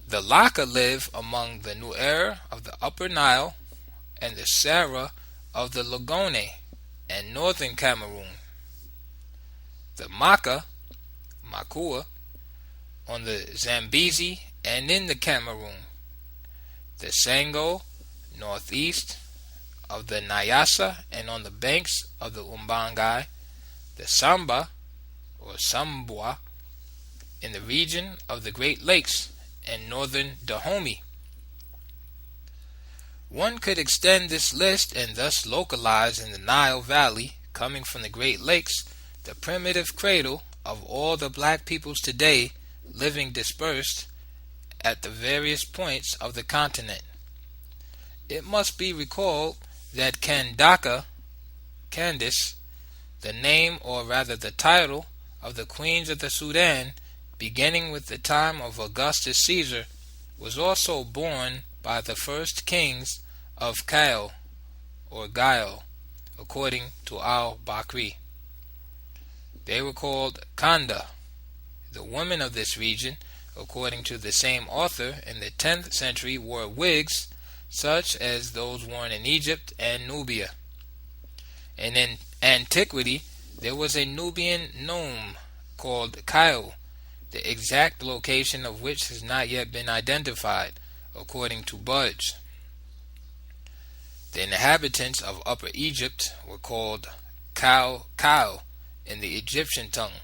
S1: The Laka live among the Nuer of the Upper Nile and the Sara of the Lagone and northern Cameroon. The Makua on the Zambezi and in the Cameroon. The Sango northeast of the Nyassa and on the banks of the Umbangai. The Samba or Sambwa in the region of the Great Lakes and northern Dahomey. One could extend this list and thus localize in the Nile Valley, coming from the Great Lakes, the primitive cradle of all the black peoples today living dispersed at the various points of the continent. It must be recalled that Candice, the name or rather the title of the queens of the Sudan, beginning with the time of Augustus Caesar, was also borne by the first kings of Kyle or Gael, according to al-Bakri. They were called Khanda. The women of this region, according to the same author, in the 10th century wore wigs such as those worn in Egypt and Nubia. And in antiquity, there was a Nubian nome called Kyle, the exact location of which has not yet been identified, according to Budge. The inhabitants of Upper Egypt were called Kal in the Egyptian tongue.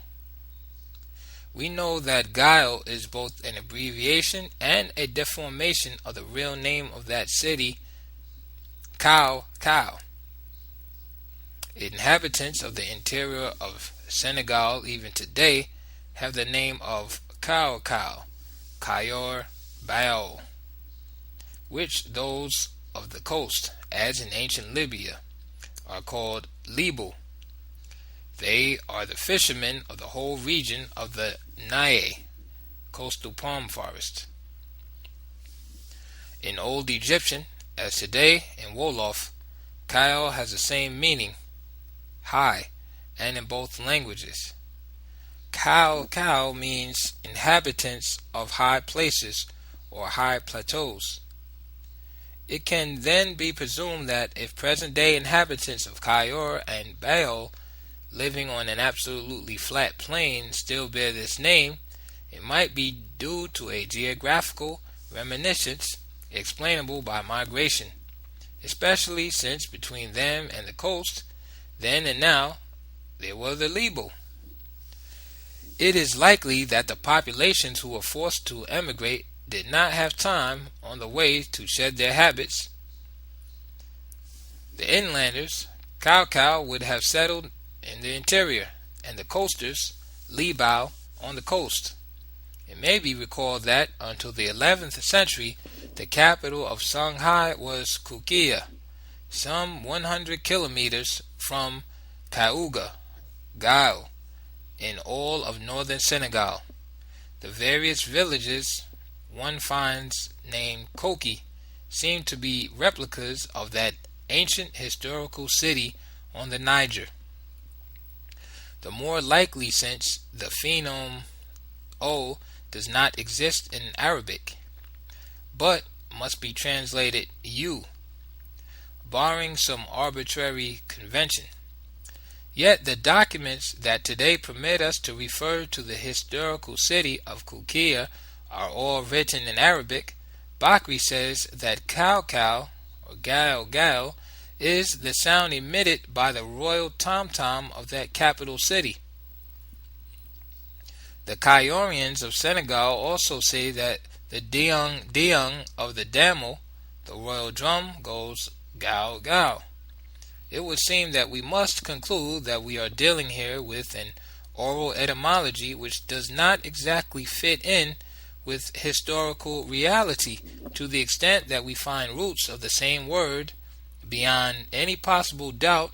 S1: We know that Gael is both an abbreviation and a deformation of the real name of that city, Kal. Inhabitants of the interior of Senegal even today have the name of Kayor, Baal, which those of the coast, as in ancient Libya, are called Libu. They are the fishermen of the whole region of the Naye, coastal palm forest. In Old Egyptian, as today in Wolof, Kyle has the same meaning, high, and in both languages. Kal means inhabitants of high places or high plateaus. It can then be presumed that if present-day inhabitants of Kayor and Baal living on an absolutely flat plain still bear this name, it might be due to a geographical reminiscence explainable by migration, especially since between them and the coast, then and now, there were the Libu. It is likely that the populations who were forced to emigrate did not have time on the way to shed their habits. The inlanders, Kal would have settled in the interior, and the coasters, Libau, on the coast. It may be recalled that until the 11th century, the capital of Songhai was Kukia, some 100 kilometers from Kaouga, Gao, in all of northern Senegal. The various villages one finds named Koki seem to be replicas of that ancient historical city on the Niger. The more likely, since the phenome O does not exist in Arabic, but must be translated U, barring some arbitrary convention. Yet the documents that today permit us to refer to the historical city of Kukia are all written in Arabic. Bakri says that Kal or Gal is the sound emitted by the royal tom-tom of that capital city. The Kayorians of Senegal also say that the diung of the damel, the royal drum, goes Gal. It would seem that we must conclude that we are dealing here with an oral etymology which does not exactly fit in with historical reality, to the extent that we find roots of the same word, beyond any possible doubt,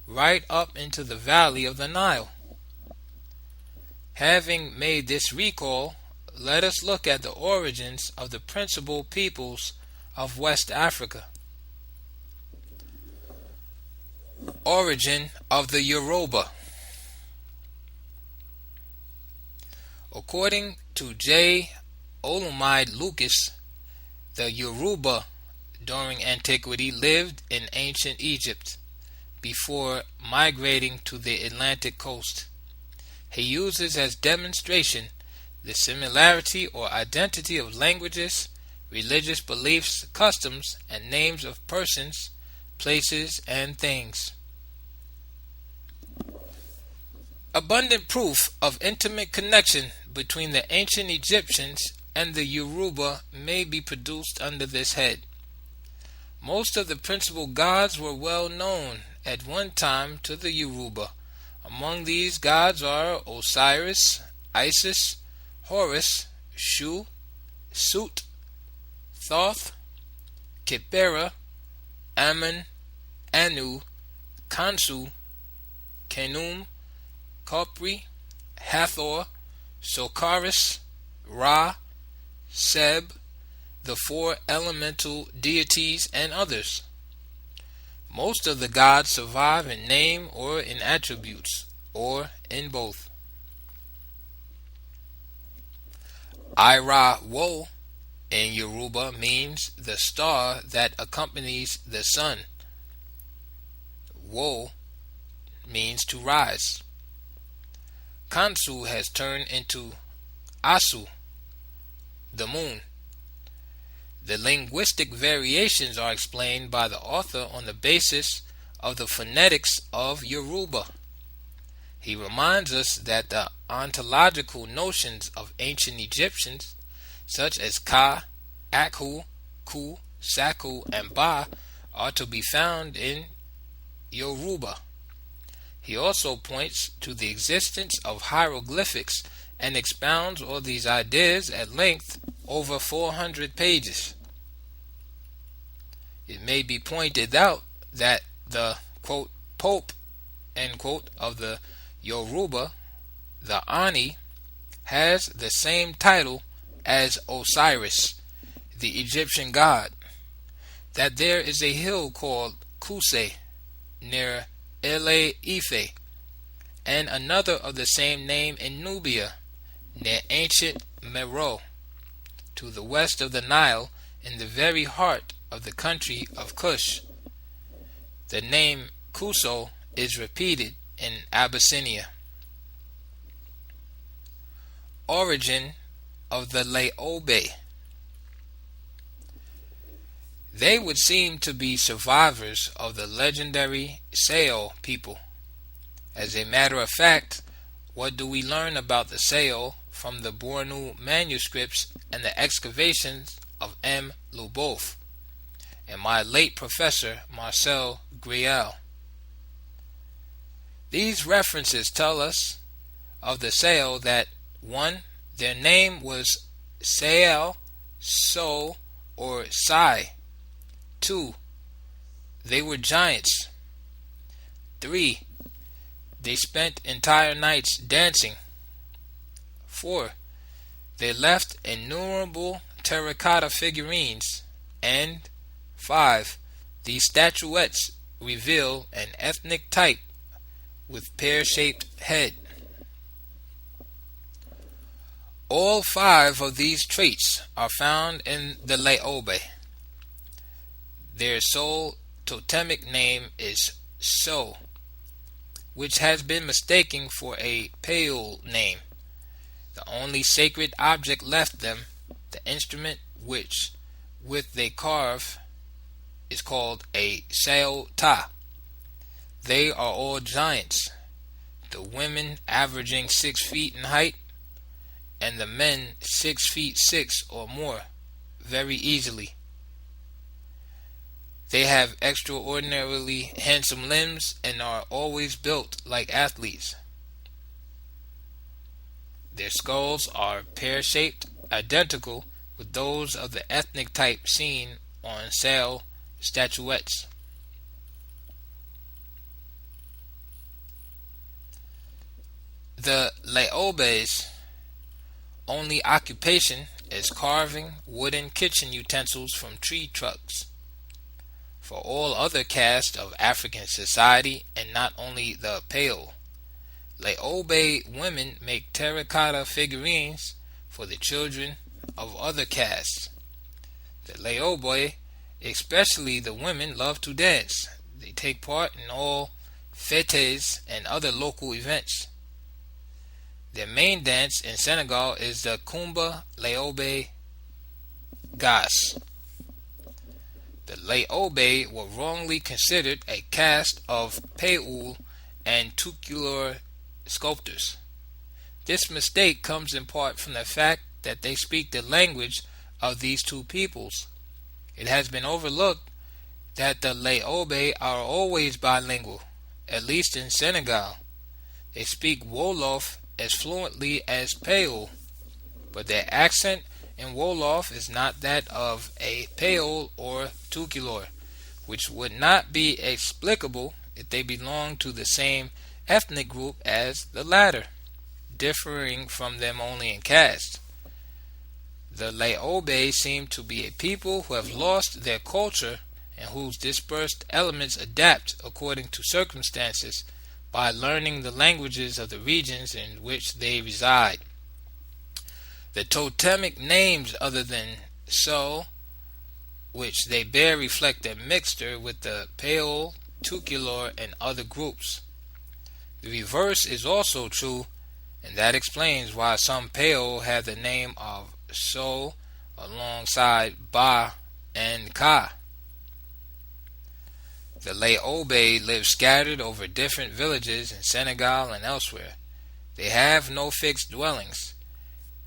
S1: right up into the valley of the Nile. Having made this recall, let us look at the origins of the principal peoples of West Africa. Origin of the Yoruba. According to J. Olumide Lucas, the Yoruba during antiquity lived in ancient Egypt before migrating to the Atlantic coast. He uses as demonstration the similarity or identity of languages, religious beliefs, customs, and names of persons, places, and things. Abundant proof of intimate connection between the ancient Egyptians and the Yoruba may be produced under this head. Most of the principal gods were well known at one time to the Yoruba. Among these gods are Osiris, Isis, Horus, Shu, Sut, Thoth, Khepera, Ammon, Anu, Kansu, Khnum, Khopri, Hathor, Sokaris, Ra, Seb, the four elemental deities, and others. Most of the gods survive in name or in attributes, or in both. Ira Wo in Yoruba means the star that accompanies the sun. Wo means to rise. Kansu has turned into Asu, the moon. The linguistic variations are explained by the author on the basis of the phonetics of Yoruba. He reminds us that the ontological notions of ancient Egyptians, such as Ka, Akhu, Ku, Saku, and Ba, are to be found in Yoruba. He also points to the existence of hieroglyphics and expounds all these ideas at length over 400 pages. It may be pointed out that the, quote, Pope, end quote, of the Yoruba, the Ani, has the same title as Osiris, the Egyptian god, that there is a hill called Kuse near Ele Ife, and another of the same name in Nubia, near ancient Meroe, to the west of the Nile, in the very heart of the country of Kush. The name Kuso is repeated in Abyssinia. Origin of the Laobc. They would seem to be survivors of the legendary Sao people. As a matter of fact, what do we learn about the Sao from the Bornu manuscripts and the excavations of M. Luboff and my late professor Marcel Grial? These references tell us of the Sao that 1. Their name was Sael, So, or Sai. 2. They were giants. 3. They spent entire nights dancing. 4. They left innumerable terracotta figurines. And 5. These statuettes reveal an ethnic type with pear-shaped head. All 5 of these traits are found in the Laobc. Their sole totemic name is So, which has been mistaken for a Peul name. The only sacred object left them, the instrument which with they carve, is called a Sao Ta. They are all giants, the women averaging 6 feet in height, and the men 6 feet 6 or more, very easily. They have extraordinarily handsome limbs and are always built like athletes. Their skulls are pear-shaped, identical with those of the ethnic type seen on Sao statuettes. The Laobc's only occupation is carving wooden kitchen utensils from tree trunks. For all other castes of African society, and not only the Peul, Laobc women make terracotta figurines for the children of other castes. The Laobc, especially the women, love to dance. They take part in all fêtes and other local events. Their main dance in Senegal is the Kumba Laobc Gas. The Laobc were wrongly considered a caste of Peul and Tuculor sculptors. This mistake comes in part from the fact that they speak the language of these two peoples. It has been overlooked that the Laobc are always bilingual, at least in Senegal. They speak Wolof as fluently as Peul, but their accent in Wolof is not that of a Peul or Tuculor, which would not be explicable if they belonged to the same ethnic group as the latter. differing from them only in caste. The Laobc seem to be a people who have lost their culture and whose dispersed elements adapt according to circumstances by learning the languages of the regions in which they reside. The totemic names other than So, which they bear, reflect their mixture with the Peol, Tuculor, and other groups. The reverse is also true, and that explains why some Peol have the name of So alongside Ba and Ka. The Laobc live scattered over different villages in Senegal and elsewhere. They have no fixed dwellings.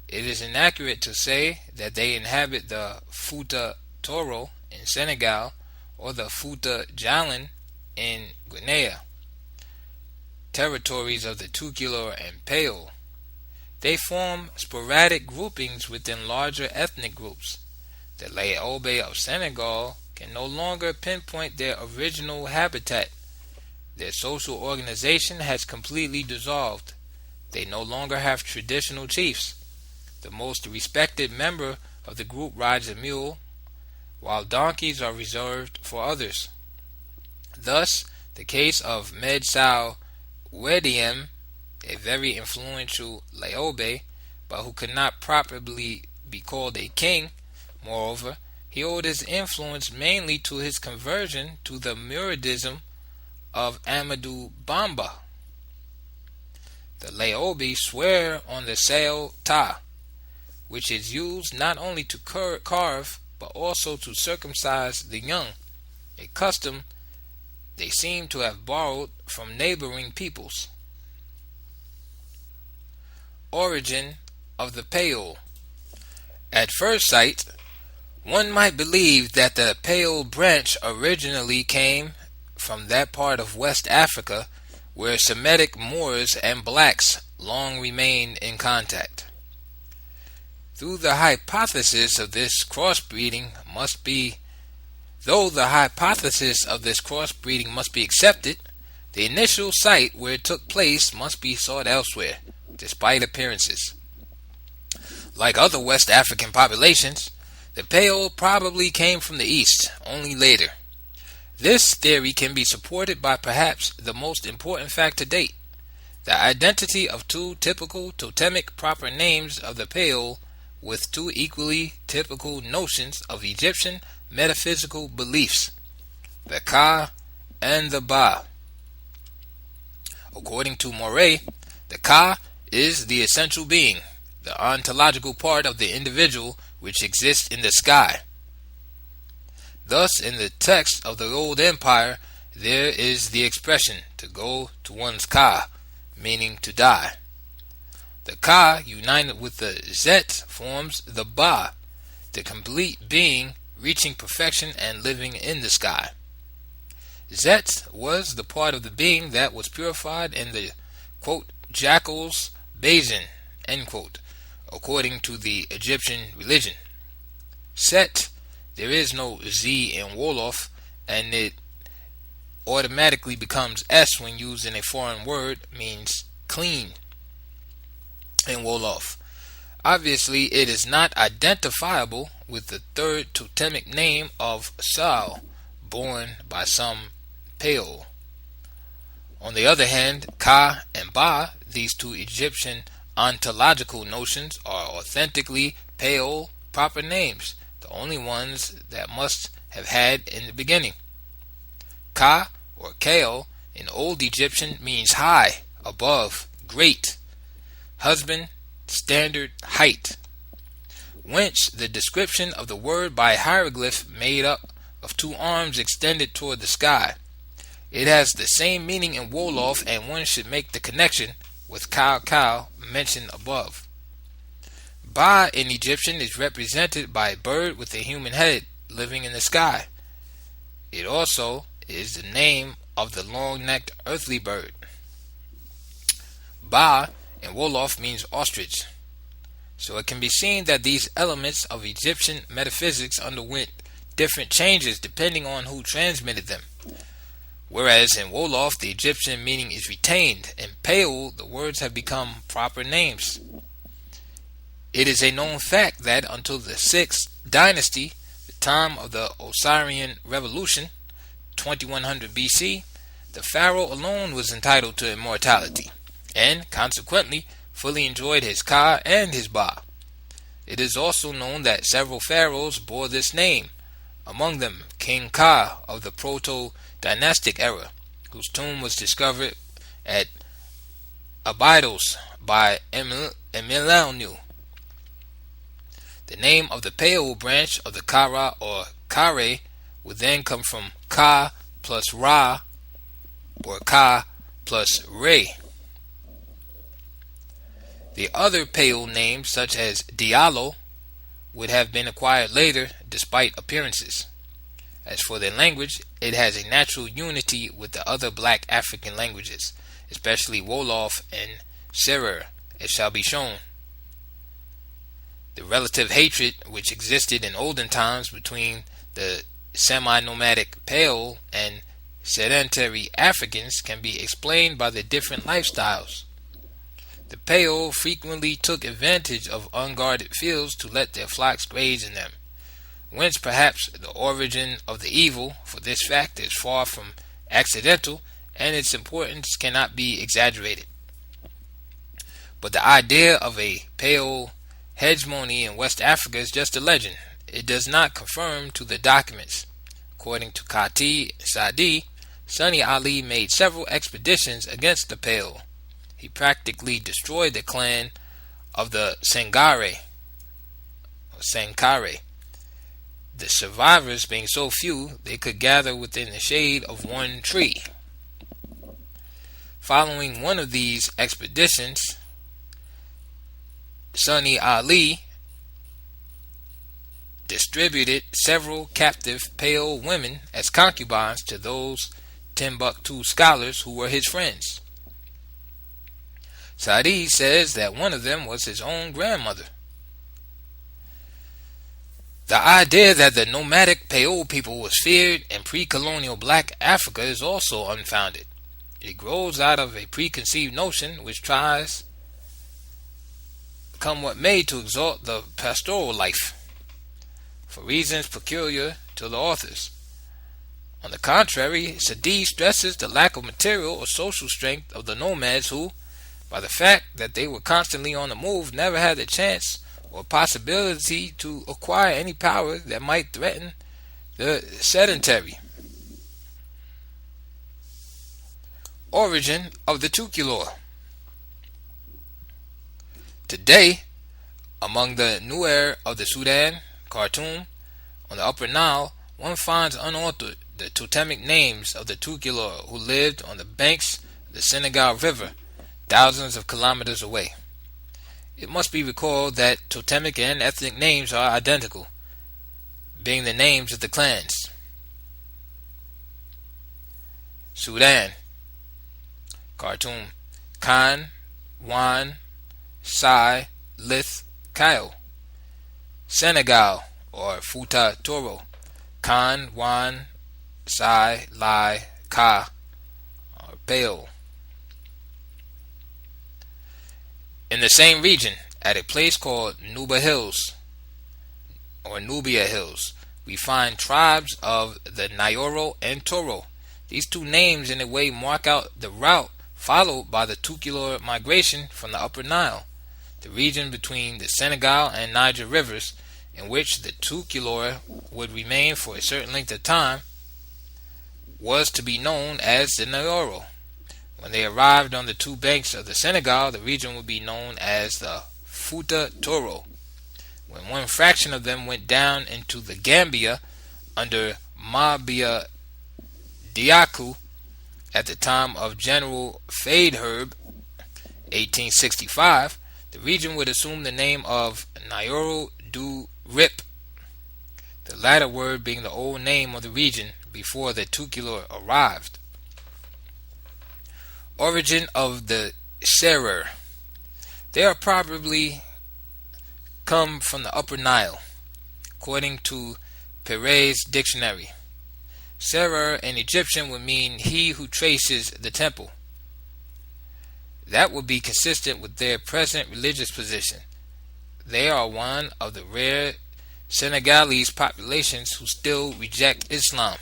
S1: It is inaccurate to say that they inhabit the Fouta Toro in Senegal or the Fouta Djallon in Guinea, territories of the Tuculor and Peol. They form sporadic groupings within larger ethnic groups. The Laobc of Senegal can no longer pinpoint their original habitat. Their social organization has completely dissolved. They no longer have traditional chiefs. The most respected member of the group rides a mule, while donkeys are reserved for others. Thus, the case of Medsau Wediem, a very influential Laobc, but who could not properly be called a king. Moreover, he owed his influence mainly to his conversion to the Muridism of Amadou Bamba. The Laobc swear on the Sao Ta, which is used not only to carve but also to circumcise the young, a custom they seem to have borrowed from neighboring peoples. Origin of the Peol. At first sight, one might believe that the Peol branch originally came from that part of West Africa where Semitic Moors and blacks long remained in contact. Though the hypothesis of this crossbreeding must be accepted, the initial site where it took place must be sought elsewhere, despite appearances. Like other West African populations, the Peol probably came from the east, only later. This theory can be supported by perhaps the most important fact to date: the identity of two typical totemic proper names of the Peol with two equally typical notions of Egyptian metaphysical beliefs, the Ka and the Ba. According to Moray, the Ka is the essential being, the ontological part of the individual which exists in the sky. Thus, in the text of the Old Empire, there is the expression to go to one's Ka, meaning to die. The Ka, united with the Zet, forms the Ba, the complete being reaching perfection and living in the sky. Zet was the part of the being that was purified in the, quote, jackal's basin, end quote, according to the Egyptian religion. Set, there is no Z in Wolof, and it automatically becomes S when used in a foreign word, means clean in Wolof. Obviously, it is not identifiable with the third totemic name of Sao, borne by some Peol. On the other hand, Ka and Ba, these two Egyptian ontological notions, are authentically Peol proper names, the only ones that must have had in the beginning. Ka, or Keo, in Old Egyptian means high, above, great, husband, standard, height. Whence the description of the word by hieroglyph made up of two arms extended toward the sky. It has the same meaning in Wolof, and one should make the connection with Cow mentioned above. Ba in Egyptian is represented by a bird with a human head living in the sky. It also is the name of the long-necked earthly bird. Ba in Wolof means ostrich. So it can be seen that these elements of Egyptian metaphysics underwent different changes depending on who transmitted them. whereas in Wolof the Egyptian meaning is retained. In Peul the words have become proper names. It is a known fact that until the 6th dynasty, the time of the Osirian Revolution, 2100 BC, the pharaoh alone was entitled to immortality, and consequently fully enjoyed his Ka and his Ba. It is also known that several pharaohs bore this name, among them King Ka of the Proto-Dynastic era, whose tomb was discovered at Abydos by Emilianu. The name of the Peul branch of the Kara or Kare would then come from Ka plus Ra or Ka plus Re. The other Peul names, such as Diallo, would have been acquired later despite appearances. As for their language, it has a natural unity with the other black African languages, especially Wolof and Serer, as shall be shown. The relative hatred which existed in olden times between the semi-nomadic Peul and sedentary Africans can be explained by the different lifestyles. The Peul frequently took advantage of unguarded fields to let their flocks graze in them, whence perhaps the origin of the evil, for this fact is far from accidental and its importance cannot be exaggerated. But the idea of a Peul hegemony in West Africa is just a legend. It does not conform to the documents. According to Kati Sadi, Sunni Ali made several expeditions against the Peul. He practically destroyed the clan of the Sankare. The survivors being so few, they could gather within the shade of one tree. Following one of these expeditions, Sunni Ali distributed several captive Peul women as concubines to those Timbuktu scholars who were his friends. Sadi says that one of them was his own grandmother. The idea that the nomadic Peul people was feared in pre-colonial black Africa is also unfounded. It grows out of a preconceived notion which tries come what may to exalt the pastoral life, for reasons peculiar to the authors. On the contrary, Sadi stresses the lack of material or social strength of the nomads who, by the fact that they were constantly on the move, never had the chance or possibility to acquire any power that might threaten the sedentary. Origin of the Tuculor. Today, among the Nuer of the Sudan, Khartoum, on the Upper Nile, one finds unaltered the totemic names of the Tuculor who lived on the banks of the Senegal River, thousands of kilometers away. It must be recalled that totemic and ethnic names are identical, being the names of the clans. Sudan, Khartoum, Khan, Wan, Sai, Lith, Kyle. Senegal, or Futa Toro, Khan, Wan, Sai, Lai, Ka, or Peul. In the same region, at a place called Nuba Hills, or Nubia Hills, we find tribes of the Nyoro and Toro. These two names in a way mark out the route followed by the Tuculor migration from the Upper Nile, the region between the Senegal and Niger rivers, in which the Tuculor would remain for a certain length of time, was to be known as the Nyoro. When they arrived on the two banks of the Senegal, the region would be known as the Futa Toro. When one fraction of them went down into the Gambia under Mabia Diaku at the time of General Faidherbe, 1865, the region would assume the name of Nyoro du Rip, the latter word being the old name of the region before the Tuculor arrived. Origin of the Serer. They are probably come from the Upper Nile, according to Perez Dictionary. Serer in Egyptian would mean he who traces the temple. That would be consistent with their present religious position. They are one of the rare Senegalese populations who still reject Islam.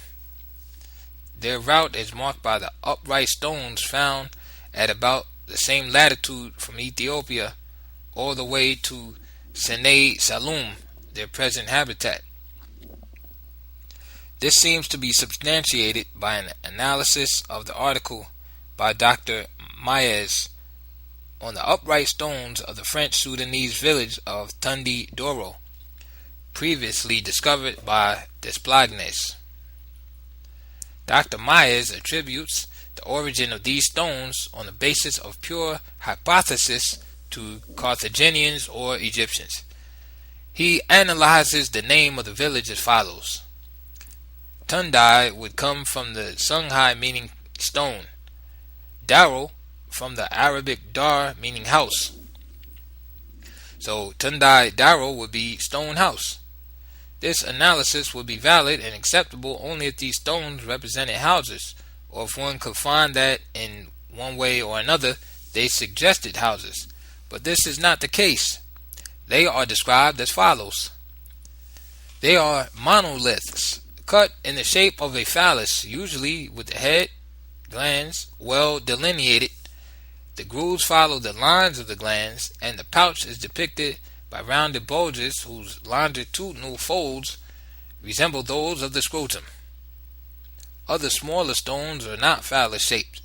S1: Their route is marked by the upright stones found at about the same latitude from Ethiopia all the way to Sene Saloum, their present habitat. This seems to be substantiated by an analysis of the article by Dr. Maes on the upright stones of the French Sudanese village of Tundi Doro, previously discovered by Desplatnes. Dr. Myers attributes the origin of these stones on the basis of pure hypothesis to Carthaginians or Egyptians. He analyzes the name of the village as follows. Tundai would come from the Songhai meaning stone, Daro from the Arabic dar meaning house. So Tundai Daro would be stone house. This analysis would be valid and acceptable only if these stones represented houses, or if one could find that in one way or another they suggested houses. But this is not the case. They are described as follows. They are monoliths, cut in the shape of a phallus, usually with the head, glands well delineated. The grooves follow the lines of the glands, and the pouch is depicted by rounded bulges whose longitudinal folds resemble those of the scrotum. Other smaller stones are not phallus-shaped,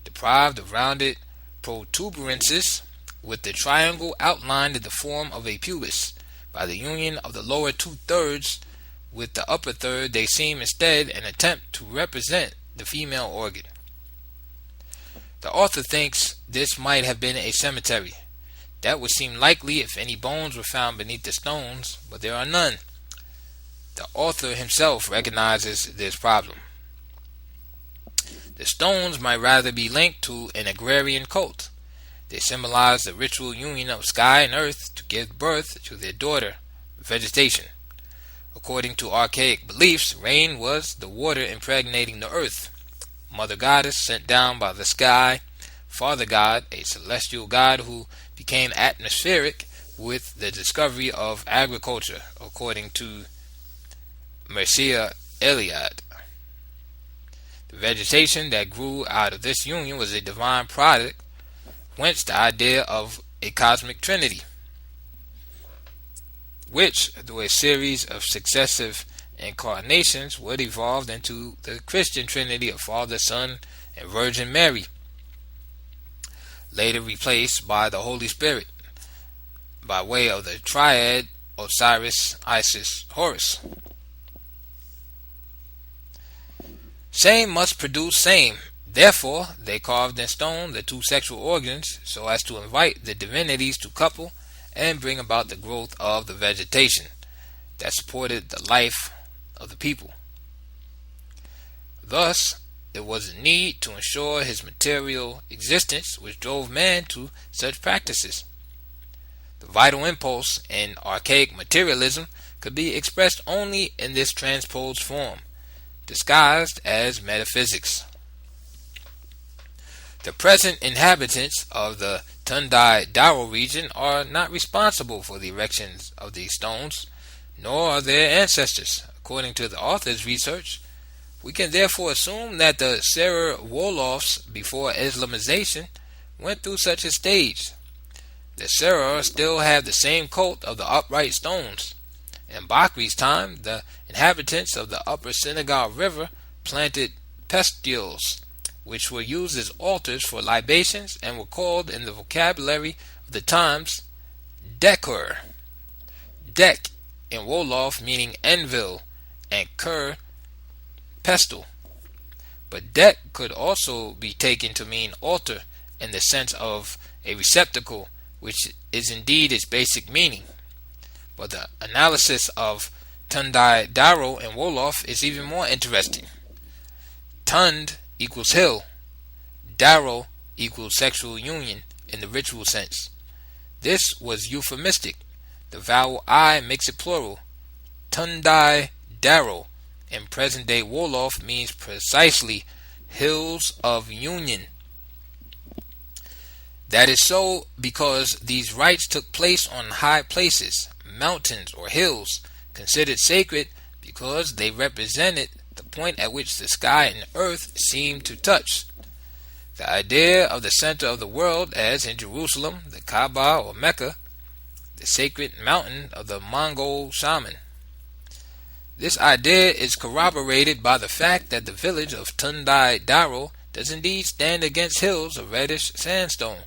S1: deprived of rounded protuberances, with the triangle outlined in the form of a pubis. By the union of the lower two-thirds with the upper third, they seem instead an attempt to represent the female organ. The author thinks this might have been a cemetery. That would seem likely if any bones were found beneath the stones, but there are none. The author himself recognizes this problem. The stones might rather be linked to an agrarian cult. They symbolize the ritual union of sky and earth to give birth to their daughter, vegetation. According to archaic beliefs, rain was the water impregnating the earth. Mother goddess sent down by the sky, Father God, a celestial god who became atmospheric with the discovery of agriculture, according to Mircea Eliade. The vegetation that grew out of this union was a divine product, whence the idea of a cosmic trinity, which, through a series of successive incarnations, would evolve into the Christian trinity of Father, Son, and Virgin Mary, later replaced by the Holy Spirit, by way of the triad Osiris, Isis, Horus. Same must produce same. Therefore, they carved in stone the two sexual organs so as to invite the divinities to couple and bring about the growth of the vegetation that supported the life of the people. Thus, it was a need to ensure his material existence which drove man to such practices. The vital impulse in archaic materialism could be expressed only in this transposed form, disguised as metaphysics. The present inhabitants of the Tundai Daro region are not responsible for the erections of these stones, nor are their ancestors. According to the author's research, we can therefore assume that the Serer Wolofs before Islamization went through such a stage. The Serer still have the same cult of the upright stones. In Bakri's time, the inhabitants of the upper Senegal River planted pestils, which were used as altars for libations and were called in the vocabulary of the times Dekur. Dek in Wolof meaning anvil, and Kur pestle. But Dek could also be taken to mean altar in the sense of a receptacle, which is indeed its basic meaning. But the analysis of Tundai Daro and Wolof is even more interesting. Tund equals hill. Daro equals sexual union in the ritual sense. This was euphemistic. The vowel I makes it plural. Tundai Daro, in present-day Wolof means precisely hills of union. That is so because these rites took place on high places, mountains or hills, considered sacred because they represented the point at which the sky and earth seemed to touch. The idea of the center of the world, as in Jerusalem, the Kaaba or Mecca, the sacred mountain of the Mongol shaman. This idea is corroborated by the fact that the village of Tundai Daro does indeed stand against hills of reddish sandstone.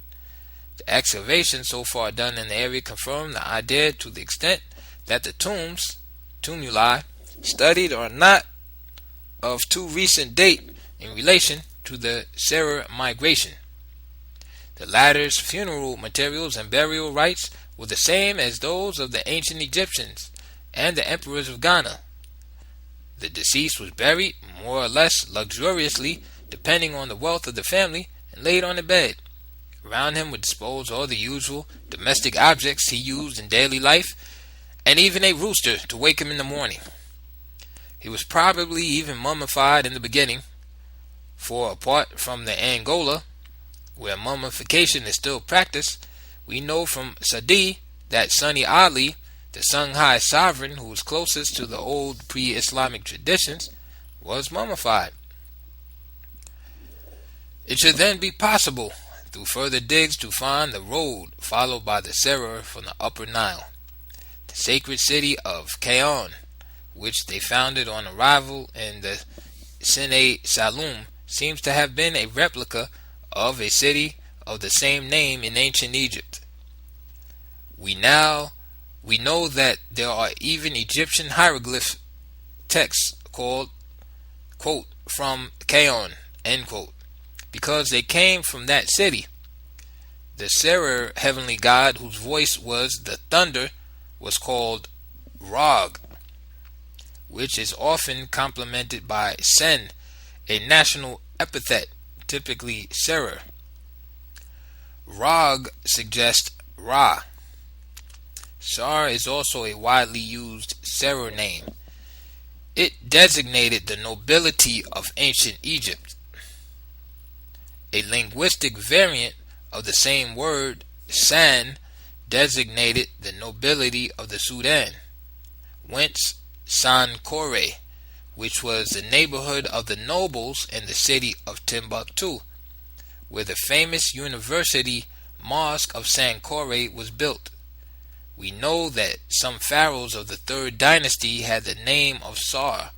S1: The excavations so far done in the area confirm the idea to the extent that the tumuli, studied are not of too recent date in relation to the Serer migration. The latter's funeral materials and burial rites were the same as those of the ancient Egyptians and the emperors of Ghana. The deceased was buried more or less luxuriously, depending on the wealth of the family, and laid on a bed. Around him were disposed all the usual domestic objects he used in daily life, and even a rooster to wake him in the morning. He was probably even mummified in the beginning, for apart from the Angola, where mummification is still practiced, we know from Sadi that Sunni Ali, the Songhai sovereign who was closest to the old pre-Islamic traditions, was mummified. It should then be possible, through further digs, to find the road followed by the Serer from the Upper Nile. The sacred city of Kaon, which they founded on arrival in the Sine Salum, seems to have been a replica of a city of the same name in ancient Egypt. We know that there are even Egyptian hieroglyph texts called, quote, from Kaon, end quote, because they came from that city. The Serer, heavenly god whose voice was the thunder, was called Rog, which is often complemented by Sen, a national epithet, typically Serer. Rog suggests Ra. Shar is also a widely used Serer name. It designated the nobility of ancient Egypt. A linguistic variant of the same word, San, designated the nobility of the Sudan, whence Sankore, which was the neighborhood of the nobles in the city of Timbuktu, where the famous university mosque of Sankore was built. We know that some pharaohs of the 3rd dynasty had the name of Sar,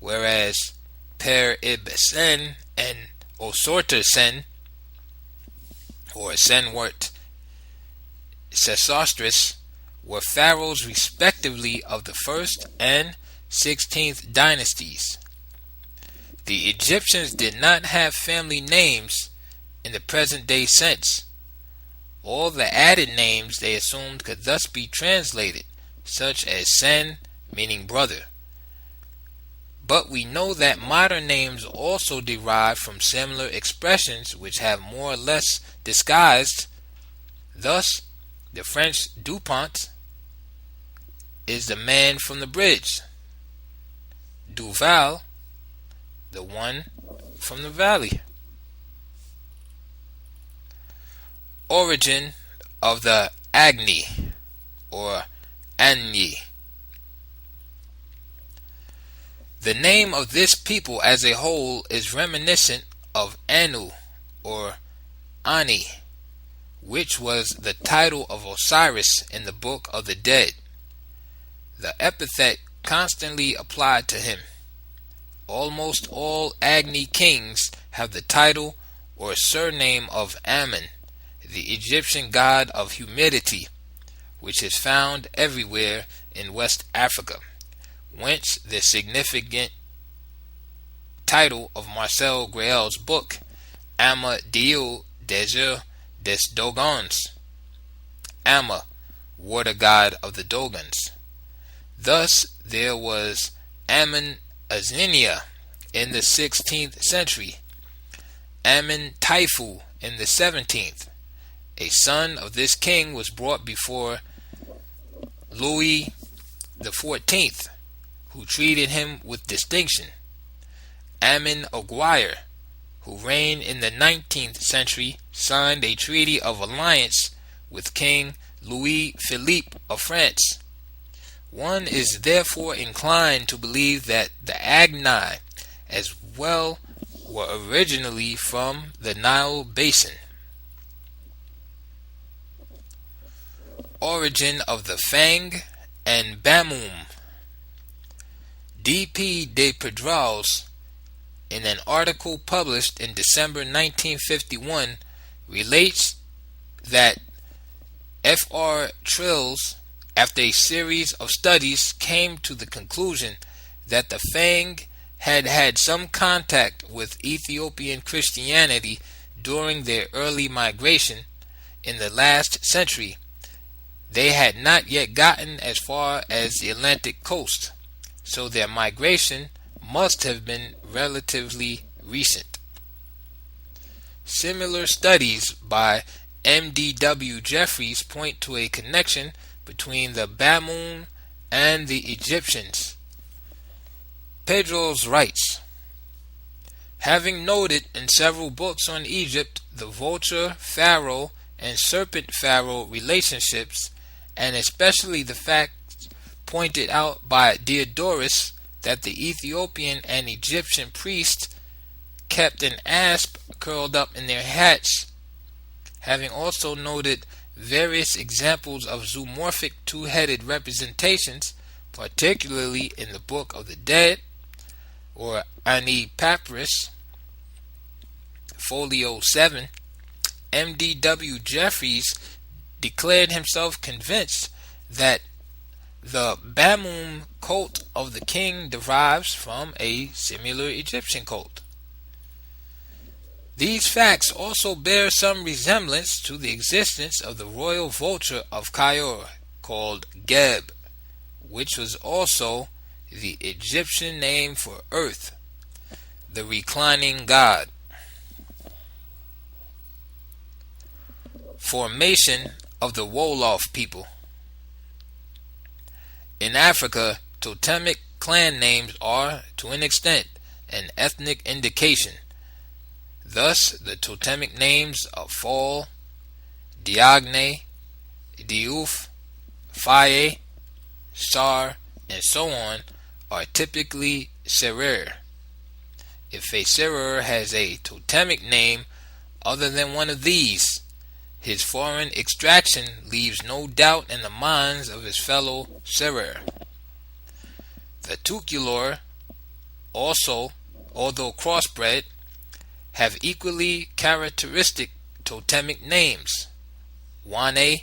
S1: whereas Per Ibsen and Osorter Sen, or Senwart Sesostris, were pharaohs respectively of the 1st and 16th dynasties. The Egyptians did not have family names in the present-day sense. All the added names they assumed could thus be translated, such as Sen, meaning brother. But we know that modern names also derive from similar expressions which have more or less disguised. Thus, the French Dupont is the man from the bridge. Duval, the one from the valley. Origin of the Agni or Agni. The name of this people as a whole is reminiscent of Anu or Ani, which was the title of Osiris in the Book of the Dead. The epithet constantly applied to him. Almost all Agni kings have the title or surname of Ammon, the Egyptian god of humidity, which is found everywhere in West Africa, whence the significant title of Marcel Grael's book, Amma Dieu des Dogons, Amma, water god of the Dogons. Thus there was Ammon Azenia in the 16th century, Ammon Taifu in the 17th. A son of this king was brought before Louis XIV, who treated him with distinction. Amin Aguirre, who reigned in the 19th century, signed a treaty of alliance with King Louis Philippe of France. One is therefore inclined to believe that the Agni as well were originally from the Nile basin. Origin of the Fang and Bamum. D.P. de Pedrals, in an article published in December 1951, relates that Fr. Trills, after a series of studies, came to the conclusion that the Fang had had some contact with Ethiopian Christianity during their early migration in the last century. They had not yet gotten as far as the Atlantic coast, so their migration must have been relatively recent. Similar studies by M.D.W. Jeffries point to a connection between the Bamum and the Egyptians. Pedros writes, having noted in several books on Egypt the vulture-pharaoh and serpent-pharaoh relationships, and especially the fact pointed out by Diodorus that the Ethiopian and Egyptian priests kept an asp curled up in their hats, having also noted various examples of zoomorphic two-headed representations, particularly in the Book of the Dead, or Ani Papyrus, Folio 7, M.D.W. Jeffries declared himself convinced that the Bamum cult of the king derives from a similar Egyptian cult. These facts also bear some resemblance to the existence of the royal vulture of Cairo called Geb, which was also the Egyptian name for earth, the reclining god. Formation of the Wolof people. In Africa, totemic clan names are, to an extent, an ethnic indication. Thus, the totemic names of Fall, Diagne, Diouf, Faye, Sar, and so on are typically Serer. If a Serer has a totemic name other than one of these, his foreign extraction leaves no doubt in the minds of his fellow Serer. The Tuculor, also, although crossbred, have equally characteristic totemic names: Wane,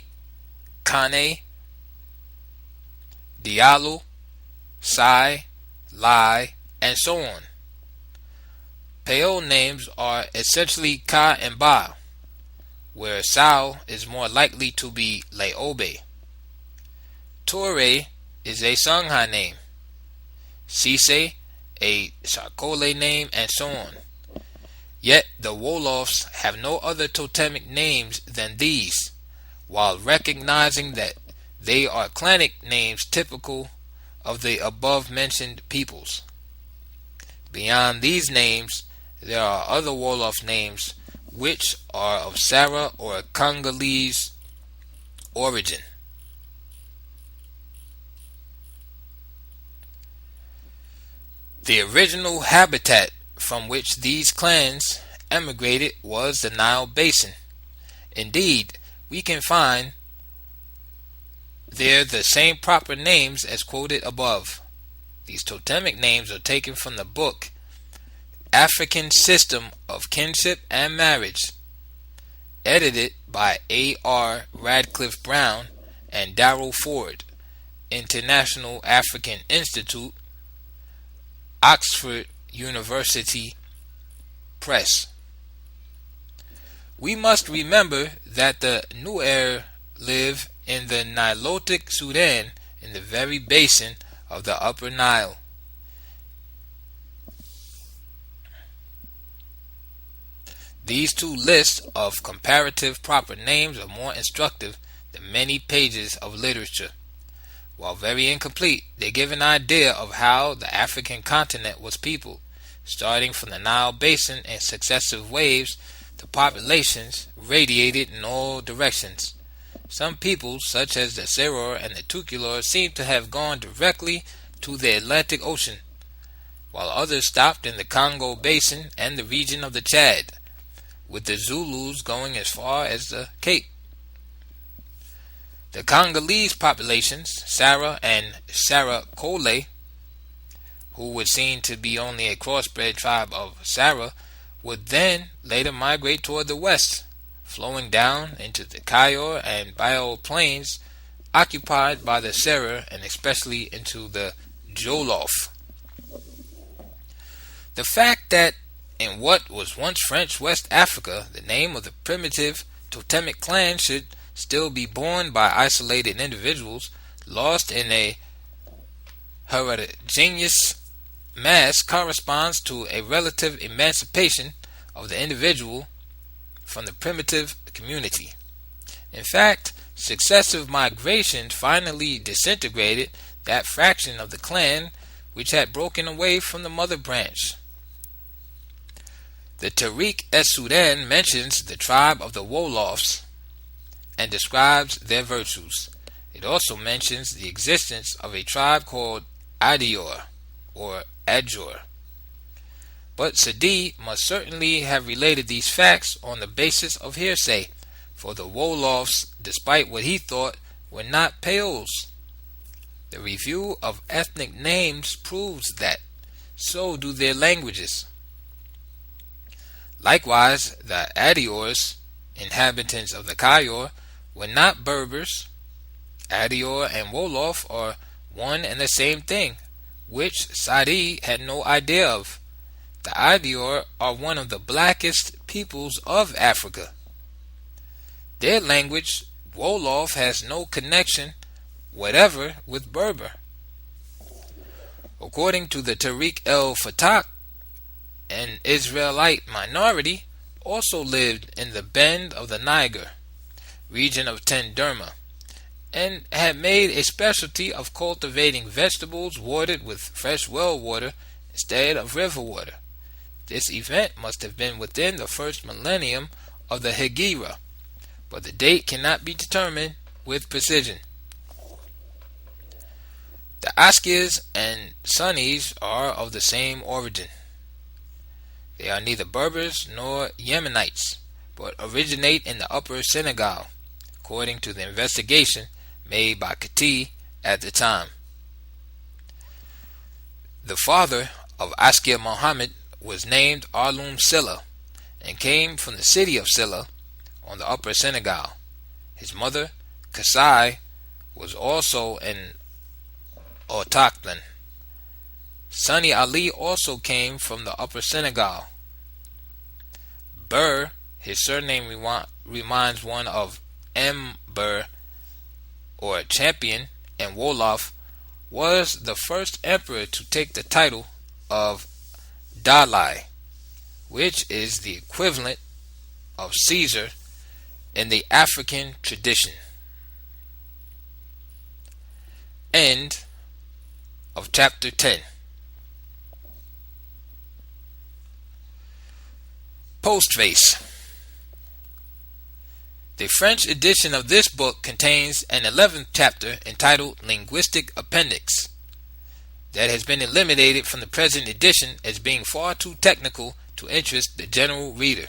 S1: Kane, Diallo, Sai, Lai, and so on. Peo names are essentially Ka and Ba, where Sao is more likely to be Laobc. Toure is a Songhai name, Sise a Sarkole name, and so on. Yet the Wolofs have no other totemic names than these, while recognizing that they are clanic names typical of the above-mentioned peoples. Beyond these names, there are other Wolof names which are of Sara or Congolese origin. The original habitat from which these clans emigrated was the Nile basin. Indeed, we can find there the same proper names as quoted above. These totemic names are taken from the book African System of Kinship and Marriage, edited by A.R. Radcliffe Brown and Darrell Ford, International African Institute, Oxford University Press. We must remember that the Nuer live in the Nilotic Sudan, in the very basin of the Upper Nile. These two lists of comparative proper names are more instructive than many pages of literature. While very incomplete, they give an idea of how the African continent was peopled. Starting from the Nile Basin in successive waves, the populations radiated in all directions. Some peoples, such as the Seror and the Tuculor, seem to have gone directly to the Atlantic Ocean, while others stopped in the Congo Basin and the region of the Chad, with the Zulus going as far as the Cape. The Congolese populations, Sara and Sarakole, who would seem to be only a crossbred tribe of Sara, would then later migrate toward the west, flowing down into the Cayor and Bio plains occupied by the Sera, and especially into the Wolof. The fact that in what was once French West Africa, the name of the primitive totemic clan should still be borne by isolated individuals, lost in a heterogeneous mass, corresponds to a relative emancipation of the individual from the primitive community. In fact, successive migrations finally disintegrated that fraction of the clan which had broken away from the mother branch. The Tariq-es-Sudan mentions the tribe of the Wolofs and describes their virtues. It also mentions the existence of a tribe called Adior or Adjor. But Sadi must certainly have related these facts on the basis of hearsay, for the Wolofs, despite what he thought, were not Peols. The review of ethnic names proves that. So do their languages. Likewise, the Adiors, inhabitants of the Cayor, were not Berbers. Adior and Wolof are one and the same thing, which Sadi had no idea of. The Adior are one of the blackest peoples of Africa. Their language, Wolof, has no connection whatever with Berber. According to the Tariq el-Fatah, an Israelite minority also lived in the bend of the Niger, region of Tenderma, and had made a specialty of cultivating vegetables watered with fresh well water instead of river water. This event must have been within the first millennium of the Hegira, but the date cannot be determined with precision. The Askias and Sunnis are of the same origin. They are neither Berbers nor Yemenites, but originate in the Upper Senegal, according to the investigation made by Kati at the time. The father of Askia Muhammad was named Alum Silla and came from the city of Silla on the Upper Senegal. His mother, Kasai, was also an autochthon. Sunni Ali also came from the Upper Senegal. Bur, his surname reminds one of Bur, or champion, and Wolof was the first emperor to take the title of Dalai, which is the equivalent of Caesar in the African tradition. End of chapter 10. Postface. The French edition of this book contains an 11th chapter entitled Linguistic Appendix that has been eliminated from the present edition as being far too technical to interest the general reader.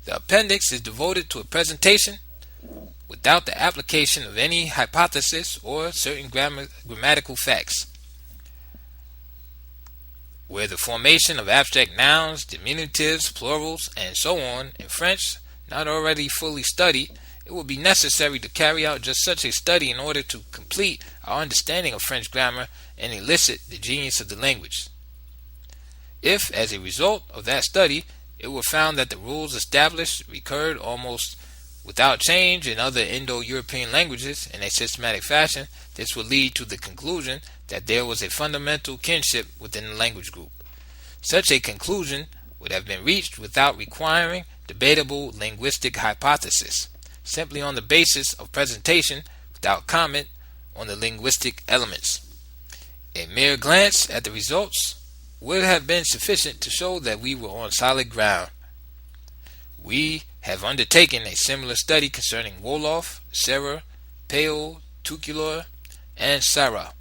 S1: The appendix is devoted to a presentation without the application of any hypothesis or certain grammatical facts, where the formation of abstract nouns, diminutives, plurals, and so on in French not already fully studied, it will be necessary to carry out just such a study in order to complete our understanding of French grammar and elicit the genius of the language. If, as a result of that study, it were found that the rules established recurred almost without change in other Indo-European languages in a systematic fashion, this would lead to the conclusion that there was a fundamental kinship within the language group. Such a conclusion would have been reached without requiring debatable linguistic hypothesis, simply on the basis of presentation, without comment on the linguistic elements. A mere glance at the results would have been sufficient to show that we were on solid ground. We have undertaken a similar study concerning Wolof, Serer, Peo, Tuculor, and Sara.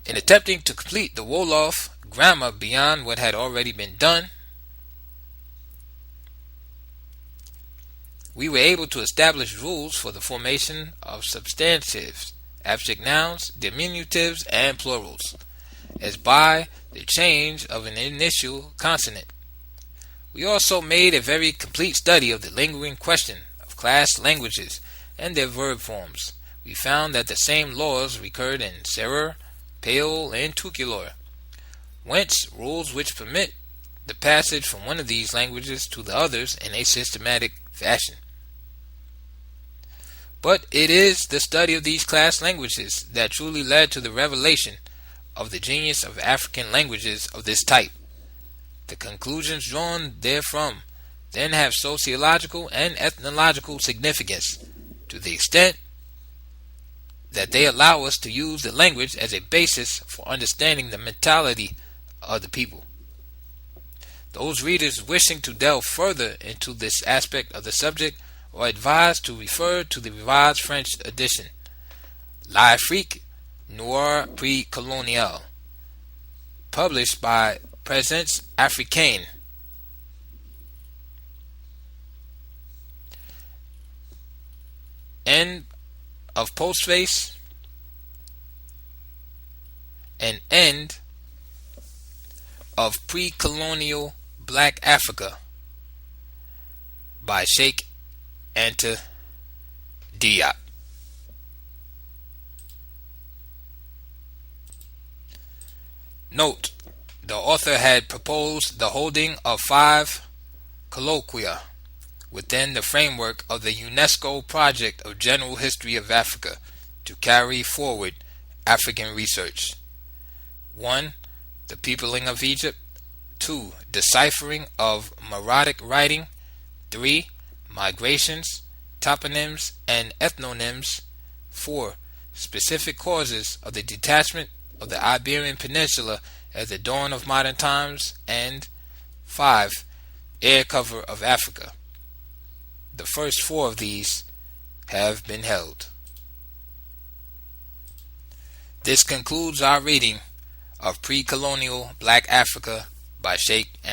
S1: In attempting to complete the Wolof grammar beyond what had already been done, we were able to establish rules for the formation of substantives, abject nouns, diminutives, and plurals, as by the change of an initial consonant. We also made a very complete study of the lingering question of class languages and their verb forms. We found that the same laws recurred in Serer, Peo, and Tuculor, whence rules which permit the passage from one of these languages to the others in a systematic fashion. But it is the study of these class languages that truly led to the revelation of the genius of African languages of this type. The conclusions drawn therefrom then have sociological and ethnological significance to the extent that they allow us to use the language as a basis for understanding the mentality of the people. Those readers wishing to delve further into this aspect of the subject are advised to refer to the Revised French edition, L'Afrique Noire Precolonial, published by Présence Africaine. End of postface and end of Precolonial Black Africa by Cheikh Anta Diop. Note: the author had proposed the holding of 5 colloquia within the framework of the UNESCO project of General History of Africa to carry forward African research. 1. The peopling of Egypt. 2. Deciphering of Nilotic writing. 3. Migrations, toponyms, and ethnonyms. 4. Specific causes of the detachment of the Iberian Peninsula at the dawn of modern times. And 5. Air cover of Africa. The first 4 of these have been held. This concludes our reading of Precolonial Black Africa by Cheikh Anta